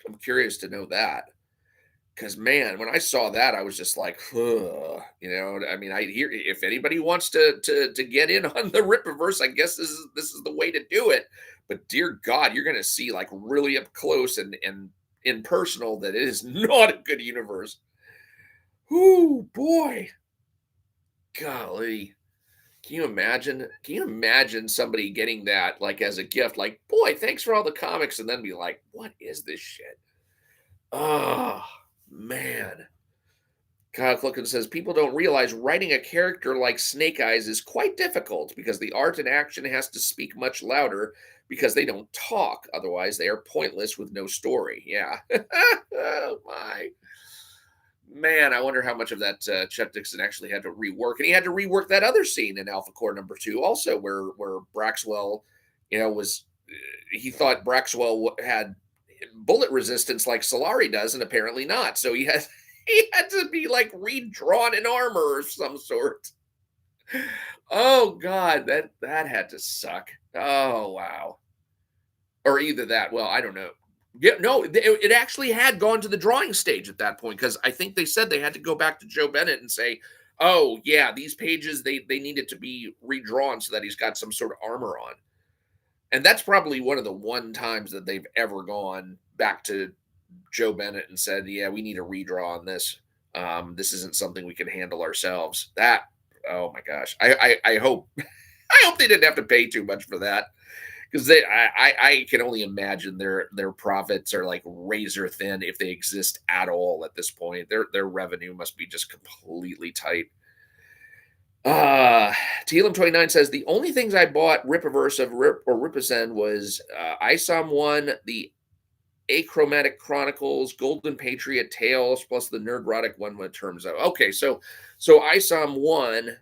I'm curious to know that. Because man, when I saw that, I was just like, "Huh," I mean, I hear if anybody wants to get in on the Rippaverse, I guess this is the way to do it. But dear God, you're going to see like really up close and in personal that it is not a good universe. Whoo, boy, golly. Can you imagine? Can you imagine somebody getting that like as a gift? Like, boy, thanks for all the comics, and then be like, what is this shit? Oh man. Kyle Clucken says people don't realize writing a character like Snake Eyes is quite difficult because the art and action has to speak much louder because they don't talk. Otherwise, they are pointless with no story. Yeah. Oh, my man, I wonder how much of that Chuck Dixon actually had to rework, and he had to rework that other scene in Alpha Core #2 also, where Braxwell, was he thought Braxwell had bullet resistance like Solari does, and apparently not. So he had he had to be like redrawn in armor of some sort. Oh God, that had to suck. Oh wow. Or either that. Well, I don't know. Yeah, no, it actually had gone to the drawing stage at that point, because I think they said they had to go back to Joe Bennett and say, "Oh yeah, these pages they needed to be redrawn so that he's got some sort of armor on." And that's probably one of the one times that they've ever gone back to Joe Bennett and said, "Yeah, we need a redraw on this. This isn't something we can handle ourselves." That, oh my gosh, I hope I hope they didn't have to pay too much for that, because I can only imagine their profits are like razor thin if they exist at all at this point. Their revenue must be just completely tight. Uh Telum29 says the only things I bought Rippaverse of Rip or Ripasend was ISOM 1, the Achromatic Chronicles, Golden Patriot Tales, plus the Nerdrotic one when it turns out. Okay, so ISOM 1.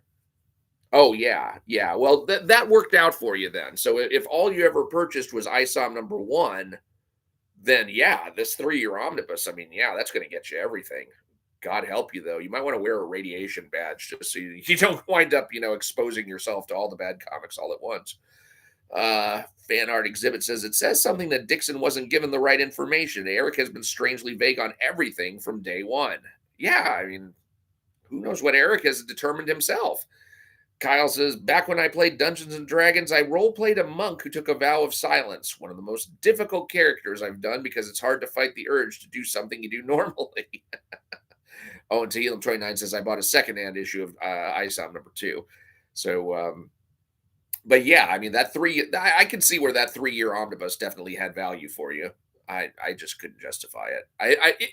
Oh yeah, yeah. Well, that worked out for you then. So if all you ever purchased was ISOM #1, then yeah, this 3-year omnibus, I mean, yeah, that's going to get you everything. God help you though. You might want to wear a radiation badge just so you don't wind up, exposing yourself to all the bad comics all at once. Fan art exhibit says it says something that Dixon wasn't given the right information. Eric has been strangely vague on everything from day one. Yeah, I mean, who knows what Eric has determined himself. Kyle says, back when I played Dungeons and Dragons, I role played a monk who took a vow of silence. One of the most difficult characters I've done because it's hard to fight the urge to do something you do normally. Oh, and Tehillim29 says, I bought a secondhand issue of ISOM #2. So, But yeah, I mean that I can see where that 3-year omnibus definitely had value for you. I just couldn't justify it.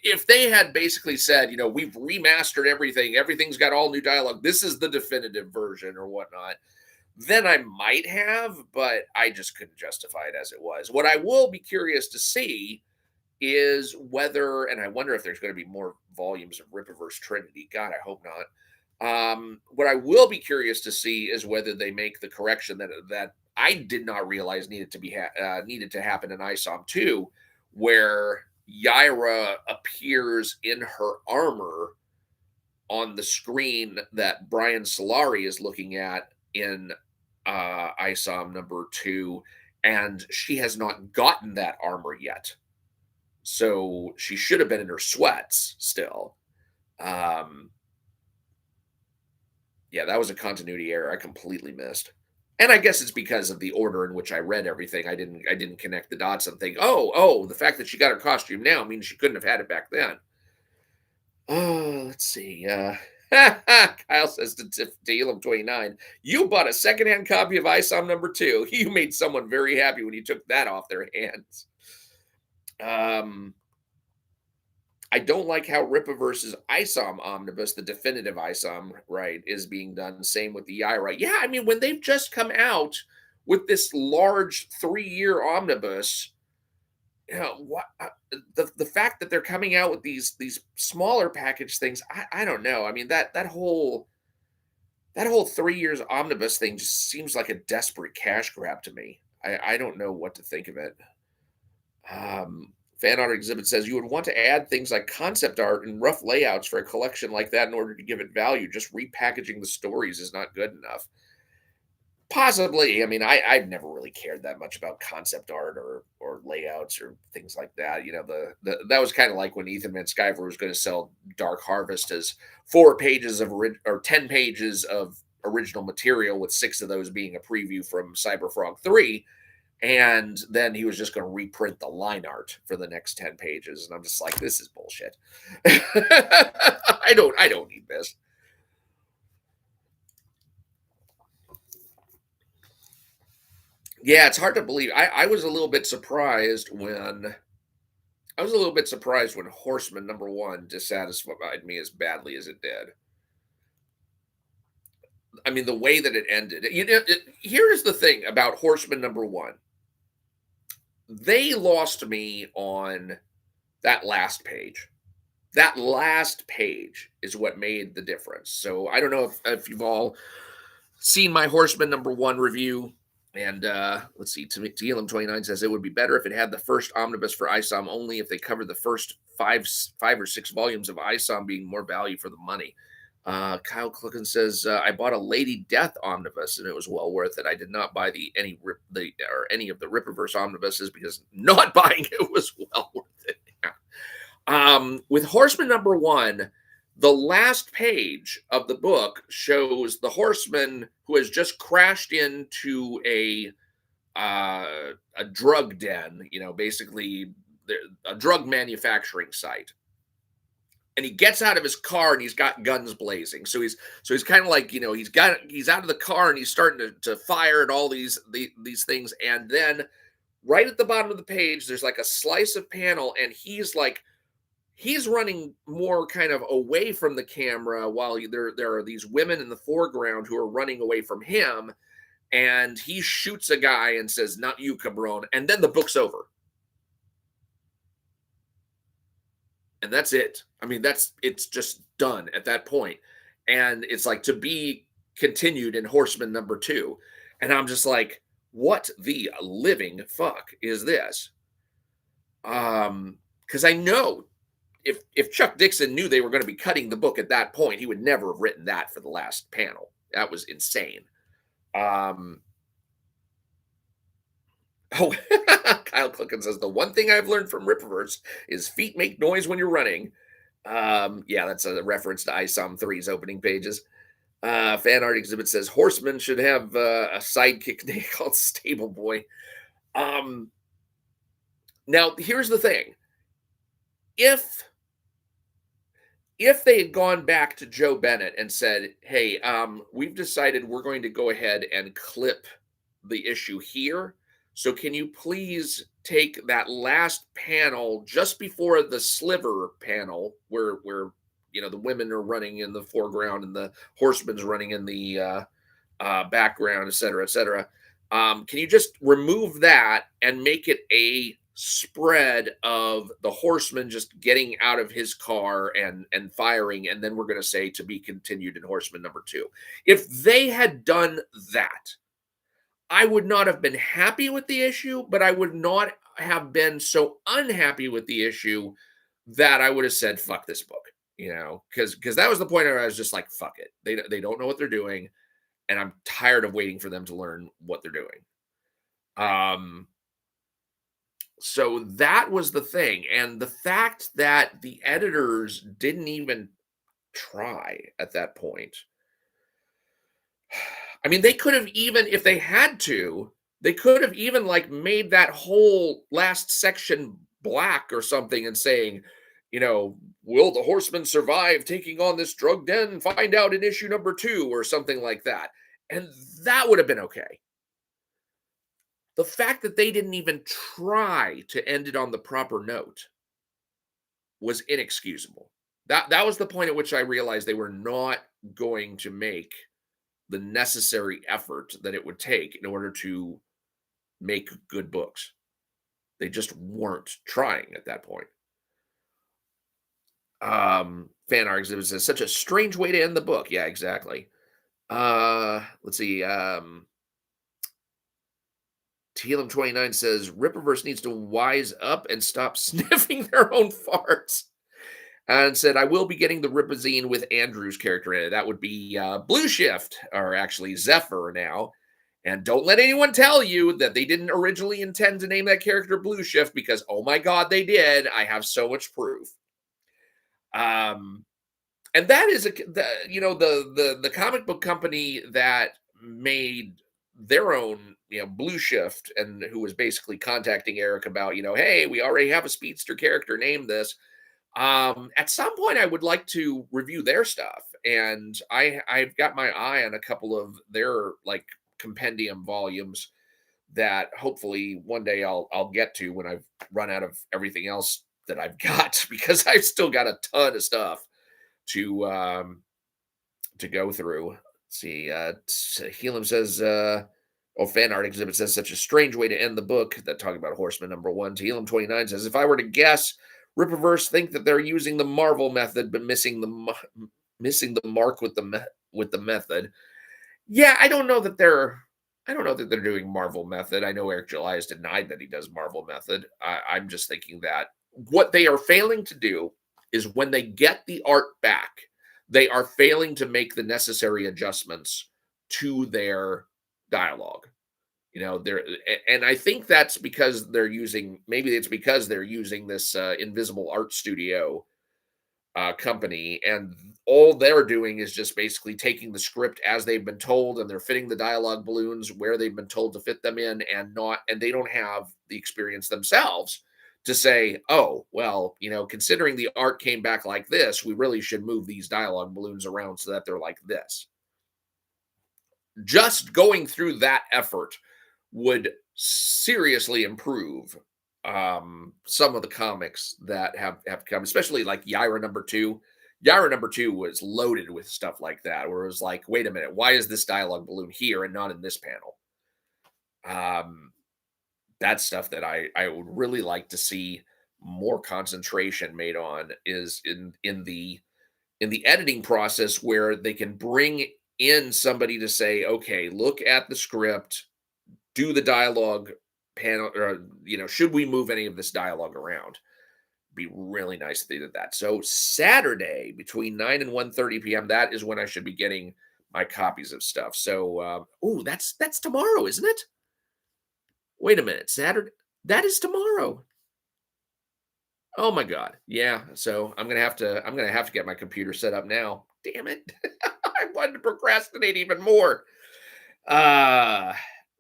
If they had basically said, we've remastered everything, everything's got all new dialogue, this is the definitive version or whatnot, then I might have, but I just couldn't justify it as it was. What I will be curious to see is whether, and I wonder if there's going to be more volumes of Rippaverse Trinity. God, I hope not. What I will be curious to see is whether they make the correction that I did not realize needed to happen in ISOM 2, where Yaira appears in her armor on the screen that Brian Solari is looking at in ISOM number 2, and she has not gotten that armor yet. So she should have been in her sweats still. Um, yeah, that was a continuity error I completely missed. And I guess it's because of the order in which I read everything. I didn't connect the dots and think, oh, the fact that she got her costume now means she couldn't have had it back then. Oh, let's see. Kyle says to Elam 29, you bought a secondhand copy of ISOM number 2. You made someone very happy when you took that off their hands. I don't like how Rippaverse's ISOM omnibus, the definitive ISOM, right, is being done. Same with the Yaira. Yeah, I mean, when they've just come out with this large 3-year omnibus, what the fact that they're coming out with these smaller package things, I don't know. I mean, that whole 3 years omnibus thing just seems like a desperate cash grab to me. I don't know what to think of it. Fan art exhibit says you would want to add things like concept art and rough layouts for a collection like that in order to give it value. Just repackaging the stories is not good enough. Possibly. I mean, I've never really cared that much about concept art or layouts or things like that. That was kind of like when Ethan Van Sciver was going to sell Dark Harvest as 4 pages of or 10 pages of original material, with 6 of those being a preview from Cyberfrog 3. And then he was just going to reprint the line art for the next 10 pages. And I'm just like, this is bullshit. I don't need this. Yeah, it's hard to believe. I was a little bit surprised when Horseman number 1 dissatisfied me as badly as it did. I mean, the way that it ended. Here's the thing about Horseman number 1. They lost me on that last page. That last page is what made the difference. So I don't know if you've all seen my Horseman number 1 review. And let's see, Tealum 29 says it would be better if it had the first omnibus for ISOM only, if they covered the first five or 6 volumes of ISOM being more value for the money. Kyle Clucken says I bought a Lady Death omnibus and it was well worth it. I did not buy any of the Rippaverse omnibuses because not buying it was well worth it. With Horseman number 1, the last page of the book shows the horseman who has just crashed into a drug den, basically a drug manufacturing site. And he gets out of his car and he's got guns blazing. So he's kind of like, he's out of the car and he's starting to fire at all these things. And then right at the bottom of the page, there's like a slice of panel, and he's running more kind of away from the camera while there are these women in the foreground who are running away from him. And he shoots a guy and says, "Not you, cabron." And then the book's over. And that's it. I mean, it's just done at that point. And it's like to be continued in Horseman number 2. And I'm just like, what the living fuck is this? Because I know if Chuck Dixon knew they were going to be cutting the book at that point, he would never have written that for the last panel. That was insane. Oh, Kyle Clicken says the one thing I've learned from Rippaverse is feet make noise when you're running. Yeah, that's a reference to ISOM 3's opening pages. Fan art exhibit says Horseman should have a sidekick name called Stable Boy. Now, here's the thing. If they had gone back to Joe Bennett and said, "Hey, we've decided we're going to go ahead and clip the issue here. So can you please take that last panel just before the sliver panel where the women are running in the foreground and the horsemen's running in the background, et cetera, et cetera. Can you just remove that and make it a spread of the horseman just getting out of his car and firing, and then we're going to say to be continued in horseman number two. If they had done that, I would not have been happy with the issue, but I would not have been so unhappy with the issue that I would have said, fuck this book, because that was the point where I was just like, fuck it. They don't know what they're doing. And I'm tired of waiting for them to learn what they're doing. So that was the thing. And the fact that the editors didn't even try at that point. I mean, they could have even, if they had to, they could have even like made that whole last section black or something and saying, will the horseman survive taking on this drug den? Find out in issue number 2 or something like that. And that would have been okay. The fact that they didn't even try to end it on the proper note was inexcusable. That was the point at which I realized they were not going to make the necessary effort that it would take in order to make good books. They just weren't trying at that point. Fan art exhibit says such a strange way to end the book. Yeah, exactly. Let's see. TLM29 says Ripperverse needs to wise up and stop sniffing their own farts. And said, I will be getting the Ripazine with Andrew's character in it. That would be Blue Shift, or actually Zephyr now. And don't let anyone tell you that they didn't originally intend to name that character Blue Shift, because, oh my God, they did. I have so much proof. And that is the comic book company that made their own Blue Shift, and who was basically contacting Eric about hey, we already have a speedster character named this. At some point I would like to review their stuff, and I've got my eye on a couple of their like compendium volumes that hopefully one day I'll get to when I've run out of everything else that I've got, because I've still got a ton of stuff to go through. Let's see. Helium says, fan art exhibit says such a strange way to end the book. That talking about Horseman number 1. Helium 29 says, if I were to guess, Ripperverse think that they're using the Marvel method, but missing the mark with the method. Yeah, I don't know that they're doing Marvel method. I know Eric July has denied that he does Marvel method. I'm just thinking that what they are failing to do is when they get the art back, they are failing to make the necessary adjustments to their dialogue. And I think that's because maybe it's because they're using this Invisible Art Studio company, and all they're doing is just basically taking the script as they've been told, and they're fitting the dialogue balloons where they've been told to fit them in, and they don't have the experience themselves to say, oh, well, considering the art came back like this, we really should move these dialogue balloons around so that they're like this. Just going through that effort would seriously improve some of the comics that have come, especially like Yaira number 2. Yaira number 2 was loaded with stuff like that, where it was like, wait a minute, why is this dialogue balloon here and not in this panel? That's stuff that I would really like to see more concentration made on, is in the editing process, where they can bring in somebody to say, okay, look at the script, do the dialogue panel, or should we move any of this dialogue around? Be really nice if they did that. So Saturday between 9 and 1:30 p.m. that is when I should be getting my copies of stuff. So that's tomorrow, isn't it? Wait a minute, Saturday? That is tomorrow. Oh my God. Yeah. So I'm gonna have to get my computer set up now. Damn it. I wanted to procrastinate even more.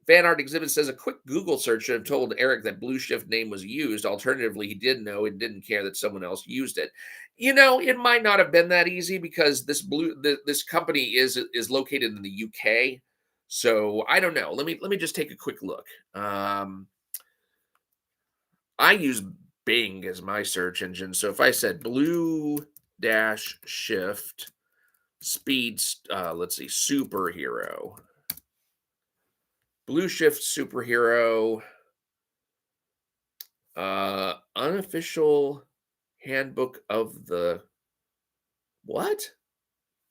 Fan art exhibit says a quick Google search should have told Eric that Blue Shift name was used. Alternatively, he did know and didn't care that someone else used it. It might not have been that easy, because this company is located in the UK. So I don't know. Let me just take a quick look. I use Bing as my search engine. So if I said blue dash shift speeds, let's see, superhero, blue shift superhero, unofficial handbook of the what?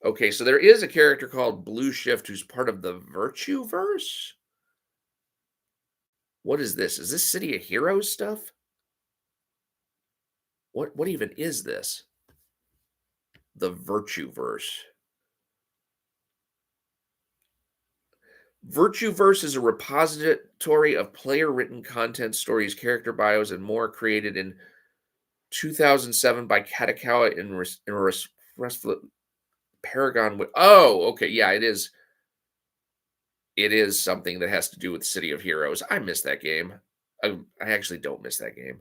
Okay, so there is a character called Blue Shift who's part of the Virtue Verse. What is this? Is this City of Heroes stuff? What even is this? The Virtue Verse. Virtueverse is a repository of player-written content, stories, character bios, and more created in 2007 by Katakawa Paragon. Oh, okay, yeah, it is. It is something that has to do with City of Heroes. I miss that game. I actually don't miss that game.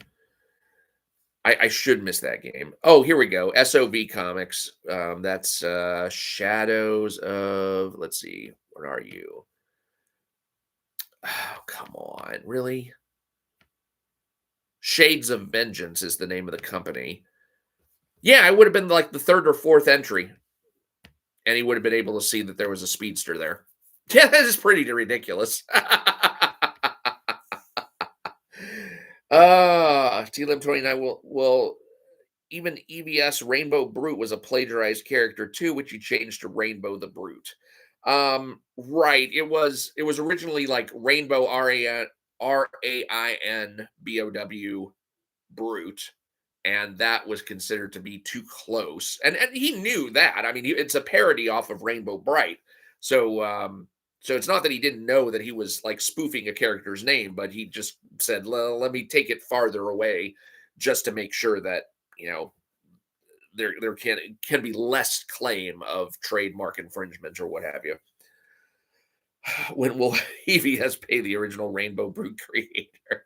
I should miss that game. Oh, here we go. SOV Comics. That's Shadows of. Let's see. What are you? Oh, come on. Really? Shades of Vengeance is the name of the company. Yeah, I would have been like the third or fourth entry, and he would have been able to see that there was a speedster there. Yeah, that is pretty ridiculous. TLM29 will even EVS Rainbow Brute was a plagiarized character too, which he changed to Rainbow the Brute. Right. It was originally like Rainbow RAINBOW Brute, and that was considered to be too close. And he knew that. I mean, it's a parody off of Rainbow Bright. So it's not that he didn't know that he was like spoofing a character's name, but he just said, Let me take it farther away just to make sure that, you know, there can be less claim of trademark infringement or what have you. When will EVS pay the original Rainbow Brute creator?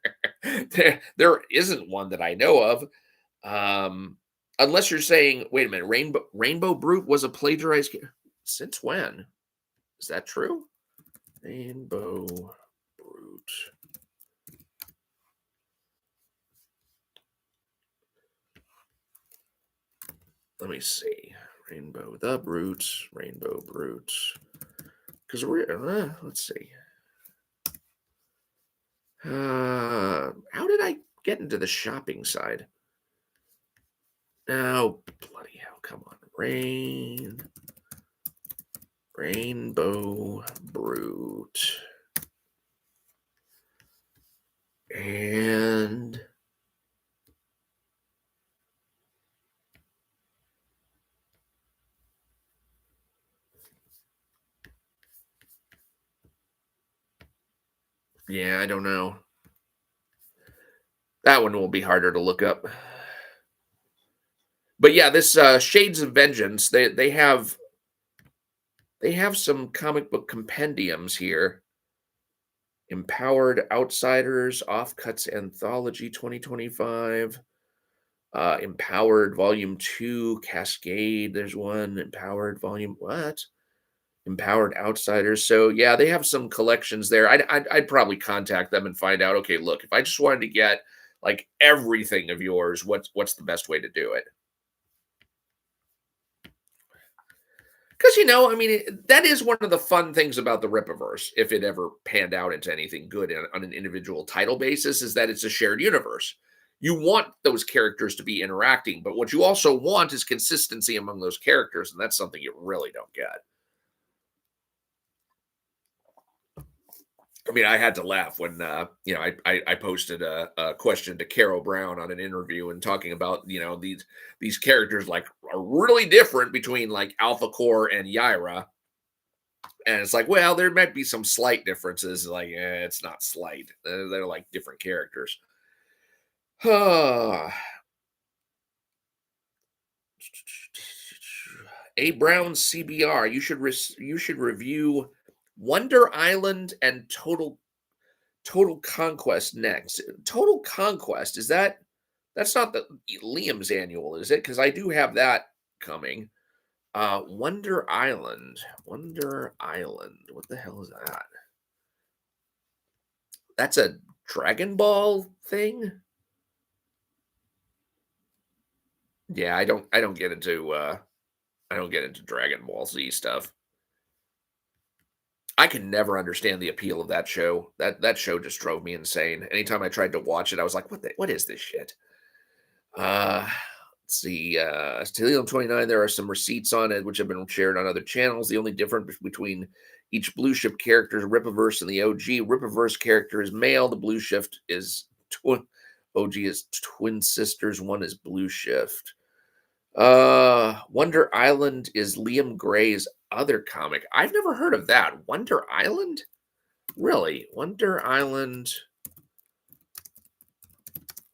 There isn't one that I know of. Unless you're saying, wait a minute, Rainbow Brute was a plagiarized. Since when? Is that true? Rainbow Brute. Let me see. Rainbow the Brute. Rainbow Brute. Because let's see. How did I get into the shopping side? Oh, bloody hell. Come on. Rainbow Brute. And yeah, I don't know. That one will be harder to look up. But yeah, this Shades of Vengeance, they have some comic book compendiums here. Empowered Outsiders, Offcuts Anthology 2025, Empowered Volume 2, Cascade, there's one, Empowered Volume, what? Empowered Outsiders. So yeah, they have some collections there. I'd probably contact them and find out, okay, look, if I just wanted to get like everything of yours, what's the best way to do it? Because, I mean, that is one of the fun things about the Rippaverse, if it ever panned out into anything good on an individual title basis, is that it's a shared universe. You want those characters to be interacting, but what you also want is consistency among those characters, and that's something you really don't get. I mean, I had to laugh when I posted a question to Carol Brown on an interview and talking about these characters like are really different between like Alpha Core and Yaira, and it's like, well, there might be some slight differences. Like, it's not slight; they're like different characters. A Brown CBR, you should review Wonder Island and Total Conquest next. Total Conquest, that's not the Liam's annual, is it? Because I do have that coming. Wonder Island. Wonder Island. What the hell is that? That's a Dragon Ball thing? Yeah, I don't get into I don't get into Dragon Ball Z stuff. I can never understand the appeal of that show. That show just drove me insane. Anytime I tried to watch it, I was like, what is this shit? Let's see. Helium 29, there are some receipts on it which have been shared on other channels. The only difference between each blue shift character is Rippaverse and the OG. Rippaverse character is male, the blue shift is twin. OG is twin sisters, one is blue shift. Wonder Island is Liam Gray's other comic. I've never heard of that. Wonder Island? Really? Wonder Island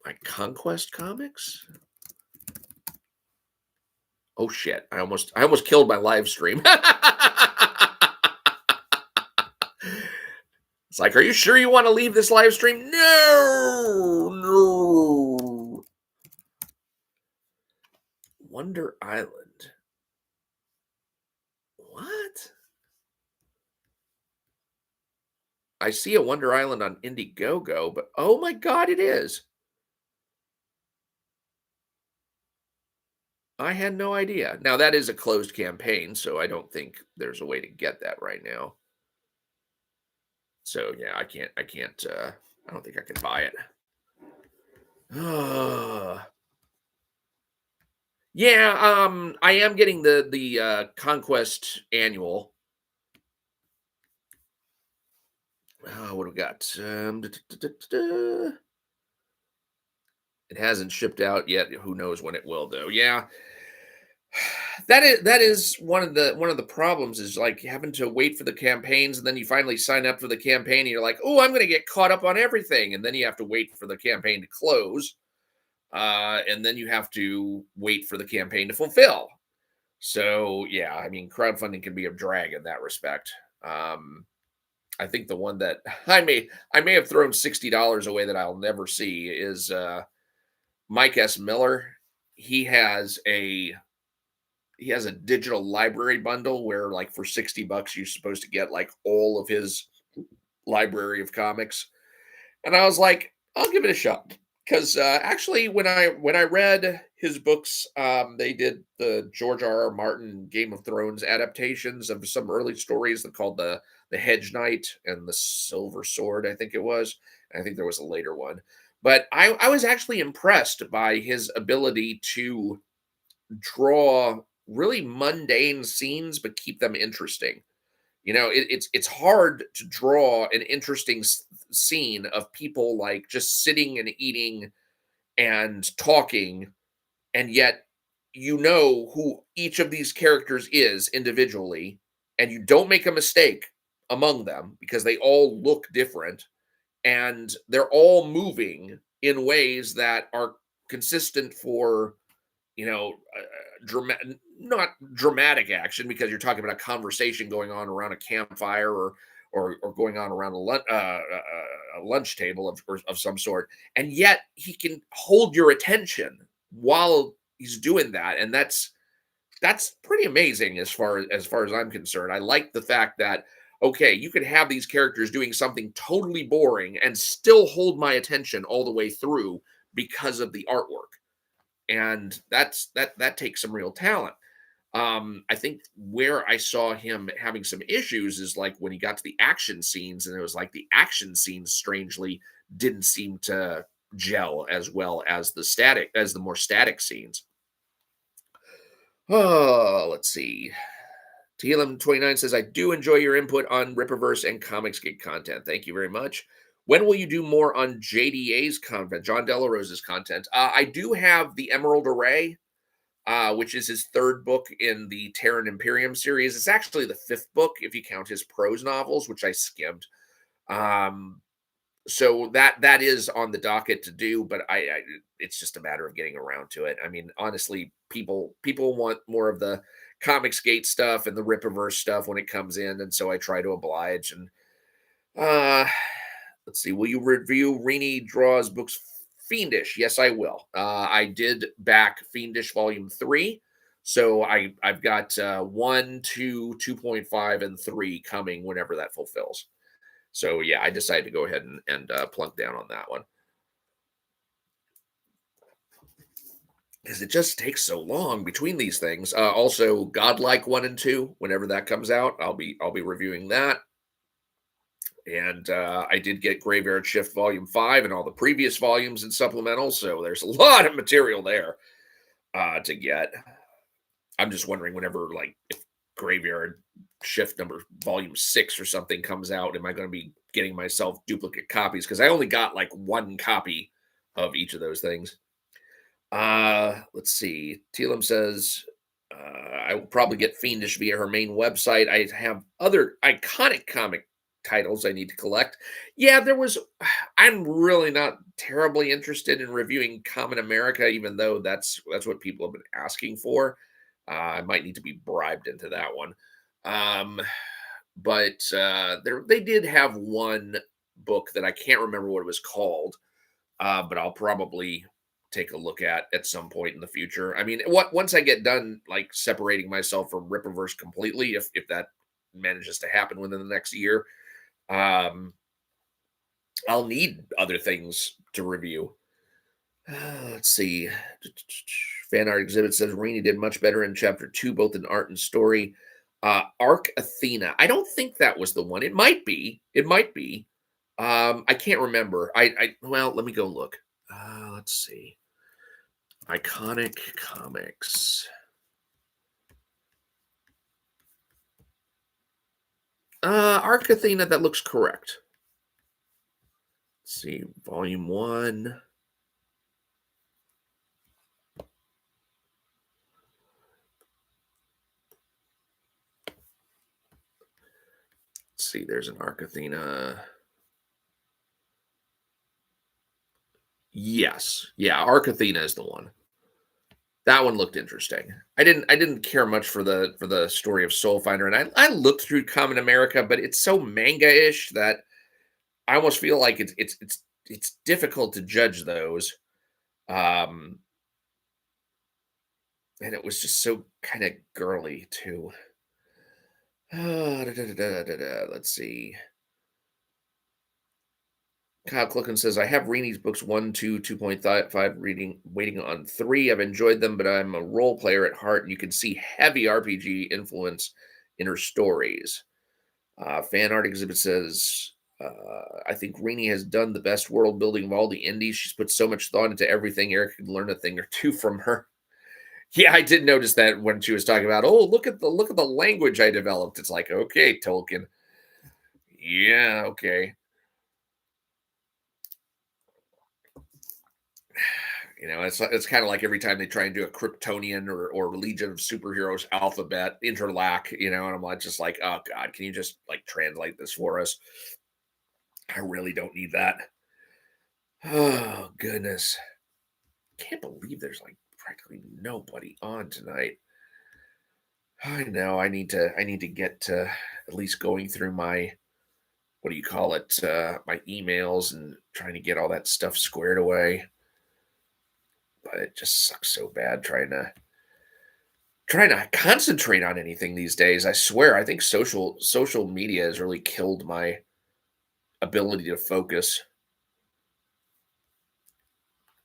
by Conquest Comics? Oh shit. I almost killed my live stream. It's like, are you sure you want to leave this live stream? No, no. Wonder Island. What? I see a Wonder Island on Indiegogo, but oh my god, it is. I had no idea. Now that is a closed campaign, so I don't think there's a way to get that right now. So yeah, I don't think I can buy it. Yeah, I am getting the Conquest annual. What do we got? It hasn't shipped out yet. Who knows when it will, though? Yeah, that is one of the problems is like having to wait for the campaigns, and then you finally sign up for the campaign, and you're like, oh, I'm going to get caught up on everything, and then you have to wait for the campaign to close, and then you have to wait for the campaign to fulfill. So yeah, I mean, crowdfunding can be a drag in that respect. I think the one that I may have thrown $60 away that I'll never see is Mike S. Miller. He has a he has a digital library bundle where like for $60 you're supposed to get like all of his library of comics. And I was like, I'll give it a shot. Because actually, when I read his books, they did the George R. R. Martin Game of Thrones adaptations of some early stories that called the Hedge Knight and the Silver Sword, I think it was. I think there was a later one, but I was actually impressed by his ability to draw really mundane scenes but keep them interesting. It's hard to draw an interesting scene of people like just sitting and eating and talking, and yet you know who each of these characters is individually, and you don't make a mistake among them because they all look different and they're all moving in ways that are consistent for dramatic, not dramatic action, because you're talking about a conversation going on around a campfire or going on around a lunch table of some sort, and yet he can hold your attention while he's doing that, and that's pretty amazing as far as I'm concerned. I like the fact that okay, you could have these characters doing something totally boring and still hold my attention all the way through because of the artwork, and that takes some real talent. I think where I saw him having some issues is like when he got to the action scenes, and it was like the action scenes strangely didn't seem to gel as well as the more static scenes. Oh, let's see. TLM29 says, I do enjoy your input on Rippaverse and Comicsgate content. Thank you very much. When will you do more on JDA's content, John Delarose's content? I do have the Emerald Array, which is his third book in the Terran Imperium series. It's actually the fifth book if you count his prose novels, which I skimmed. So that is on the docket to do, but I it's just a matter of getting around to it. I mean, honestly, people want more of the Comicsgate stuff and the Rippaverse stuff when it comes in, and so I try to oblige. And uh let's see, will you review Rini Draw's books Fiendish? Yes, I will. I did back Fiendish Volume 3. So I've got 1, 2, 2.5, and 3 coming whenever that fulfills. So yeah, I decided to go ahead and plunk down on that one because it just takes so long between these things. Also, Godlike 1 and 2, whenever that comes out, I'll be reviewing that. And I did get Graveyard Shift Volume 5 and all the previous volumes and supplementals, so there's a lot of material there to get. I'm just wondering whenever, like, if Graveyard Shift number Volume 6 or something comes out, am I going to be getting myself duplicate copies? Because I only got like one copy of each of those things. Let's see. Telam says, I will probably get Fiendish via her main website. I have other iconic comic titles I need to collect. Yeah, I'm really not terribly interested in reviewing Common America, even though that's what people have been asking for. I might need to be bribed into that one. Um, but they did have one book that I can't remember what it was called, but I'll probably take a look at some point in the future. I mean, what once I get done like separating myself from Rippaverse completely, if that manages to happen within the next year, um, I'll need other things to review. Let's see. Fan art exhibit says Rainey did much better in chapter 2, both in art and story. Arc Athena. I don't think that was the one. It might be. It might be. I can't remember. Well, let me go look. Let's see. Iconic comics. Arc Athena, that looks correct. Let's see, volume 1. Let's see, there's an Arc Athena. Yes. Yeah, Arc Athena is the one. That one looked interesting. I didn't care much for the story of Soul Finder, and I looked through Common America, but it's so manga-ish that I almost feel like it's difficult to judge those. Um, and it was just so kind of girly too. Let's see. Kyle Clucken says, I have Reenie's books 1, 2, 2.5 reading, waiting on 3. I've enjoyed them, but I'm a role player at heart, and you can see heavy RPG influence in her stories. Fan art exhibit says, I think Reenie has done the best world building of all the indies. She's put so much thought into everything. Eric could learn a thing or two from her. Yeah, I did notice that when she was talking about, oh, look at the language I developed. It's like, okay, Tolkien. Yeah, okay. It's kind of like every time they try and do a Kryptonian or Legion of Superheroes alphabet interlac, and I'm like, just like, oh God, can you just like translate this for us? I really don't need that. Oh goodness, can't believe there's like practically nobody on tonight. I know I need to get to at least going through my, what do you call it, my emails and trying to get all that stuff squared away. But it just sucks so bad trying to concentrate on anything these days. I swear, I think social media has really killed my ability to focus.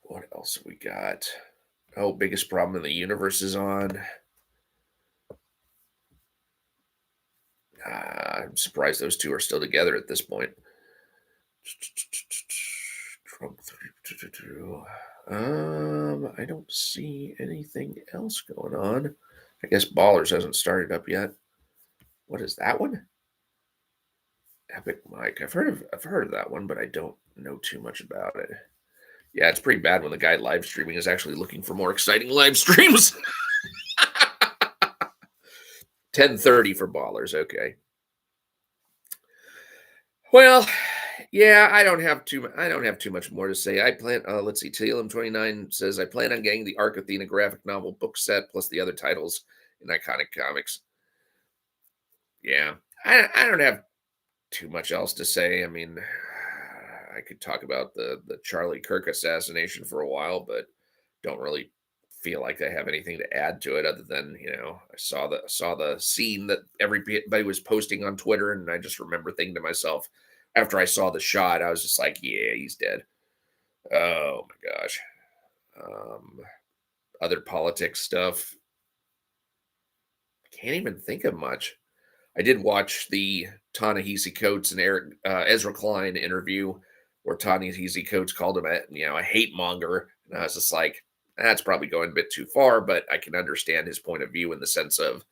What else have we got? Oh, biggest problem in the universe is on. I'm surprised those two are still together at this point. Trump 3. I don't see anything else going on. I guess Ballers hasn't started up yet. What is that one? Epic Mike. I've heard of that one, but I don't know too much about it. Yeah, it's pretty bad when the guy live streaming is actually looking for more exciting live streams. 10:30 for Ballers. Okay. Well, yeah, I don't have too much more to say. I plan. Let's see. TLM29 says I plan on getting the Arc Athena graphic novel book set plus the other titles in Iconic Comics. Yeah, I don't have too much else to say. I mean, I could talk about the Charlie Kirk assassination for a while, but don't really feel like I have anything to add to it other than, I saw the scene that everybody was posting on Twitter, and I just remember thinking to myself after I saw the shot, I was just like, yeah, he's dead. Oh my gosh. Um, Other politics stuff, can't even think of much. I did watch the Ta-Nehisi Coates and Ezra Klein interview where Ta-Nehisi Coates called him a hate monger, and I was just like, that's probably going a bit too far, but I can understand his point of view in the sense of,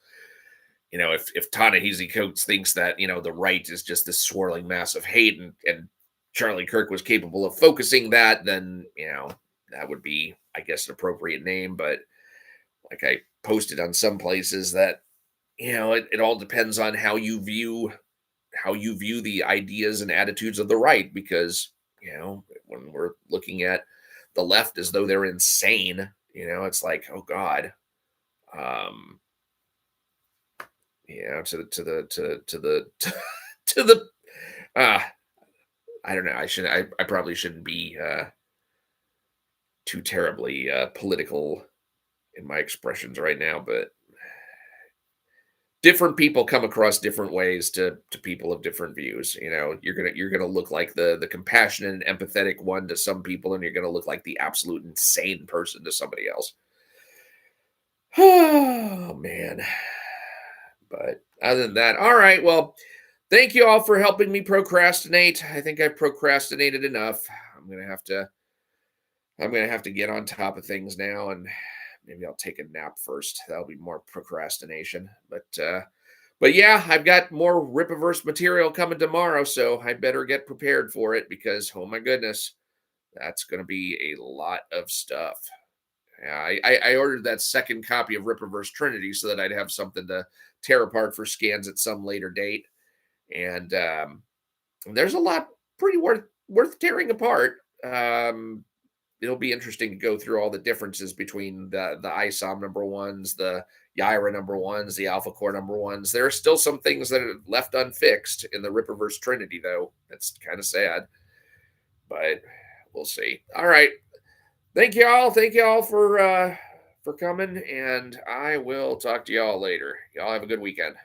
if Ta-Nehisi Coates thinks that the right is just this swirling mass of hate, and Charlie Kirk was capable of focusing that, then that would be, I guess, an appropriate name. But like I posted on some places that it all depends on how you view the ideas and attitudes of the right, because when we're looking at the left as though they're insane, it's like, oh god. um to the to the uh I don't know, I probably shouldn't be too terribly political in my expressions right now, but different people come across different ways to people of different views. You're gonna look like the compassionate and empathetic one to some people, and you're gonna look like the absolute insane person to somebody else. Oh man. But other than that, all right. Well, thank you all for helping me procrastinate. I think I've procrastinated enough. I'm gonna have to I'm gonna have to get on top of things now, and maybe I'll take a nap first. That'll be more procrastination. But yeah, I've got more Ripaverse material coming tomorrow, so I better get prepared for it because oh my goodness, that's gonna be a lot of stuff. Yeah, I ordered that second copy of Ripaverse Trinity so that I'd have something to tear apart for scans at some later date. And there's a lot pretty worth tearing apart. It'll be interesting to go through all the differences between the ISOM number ones, the Yaira number ones, the Alpha Core number ones. There are still some things that are left unfixed in the Ripaverse Trinity, though. That's kind of sad, but we'll see. All right. Thank y'all. Thank y'all for coming, and I will talk to y'all later. Y'all have a good weekend.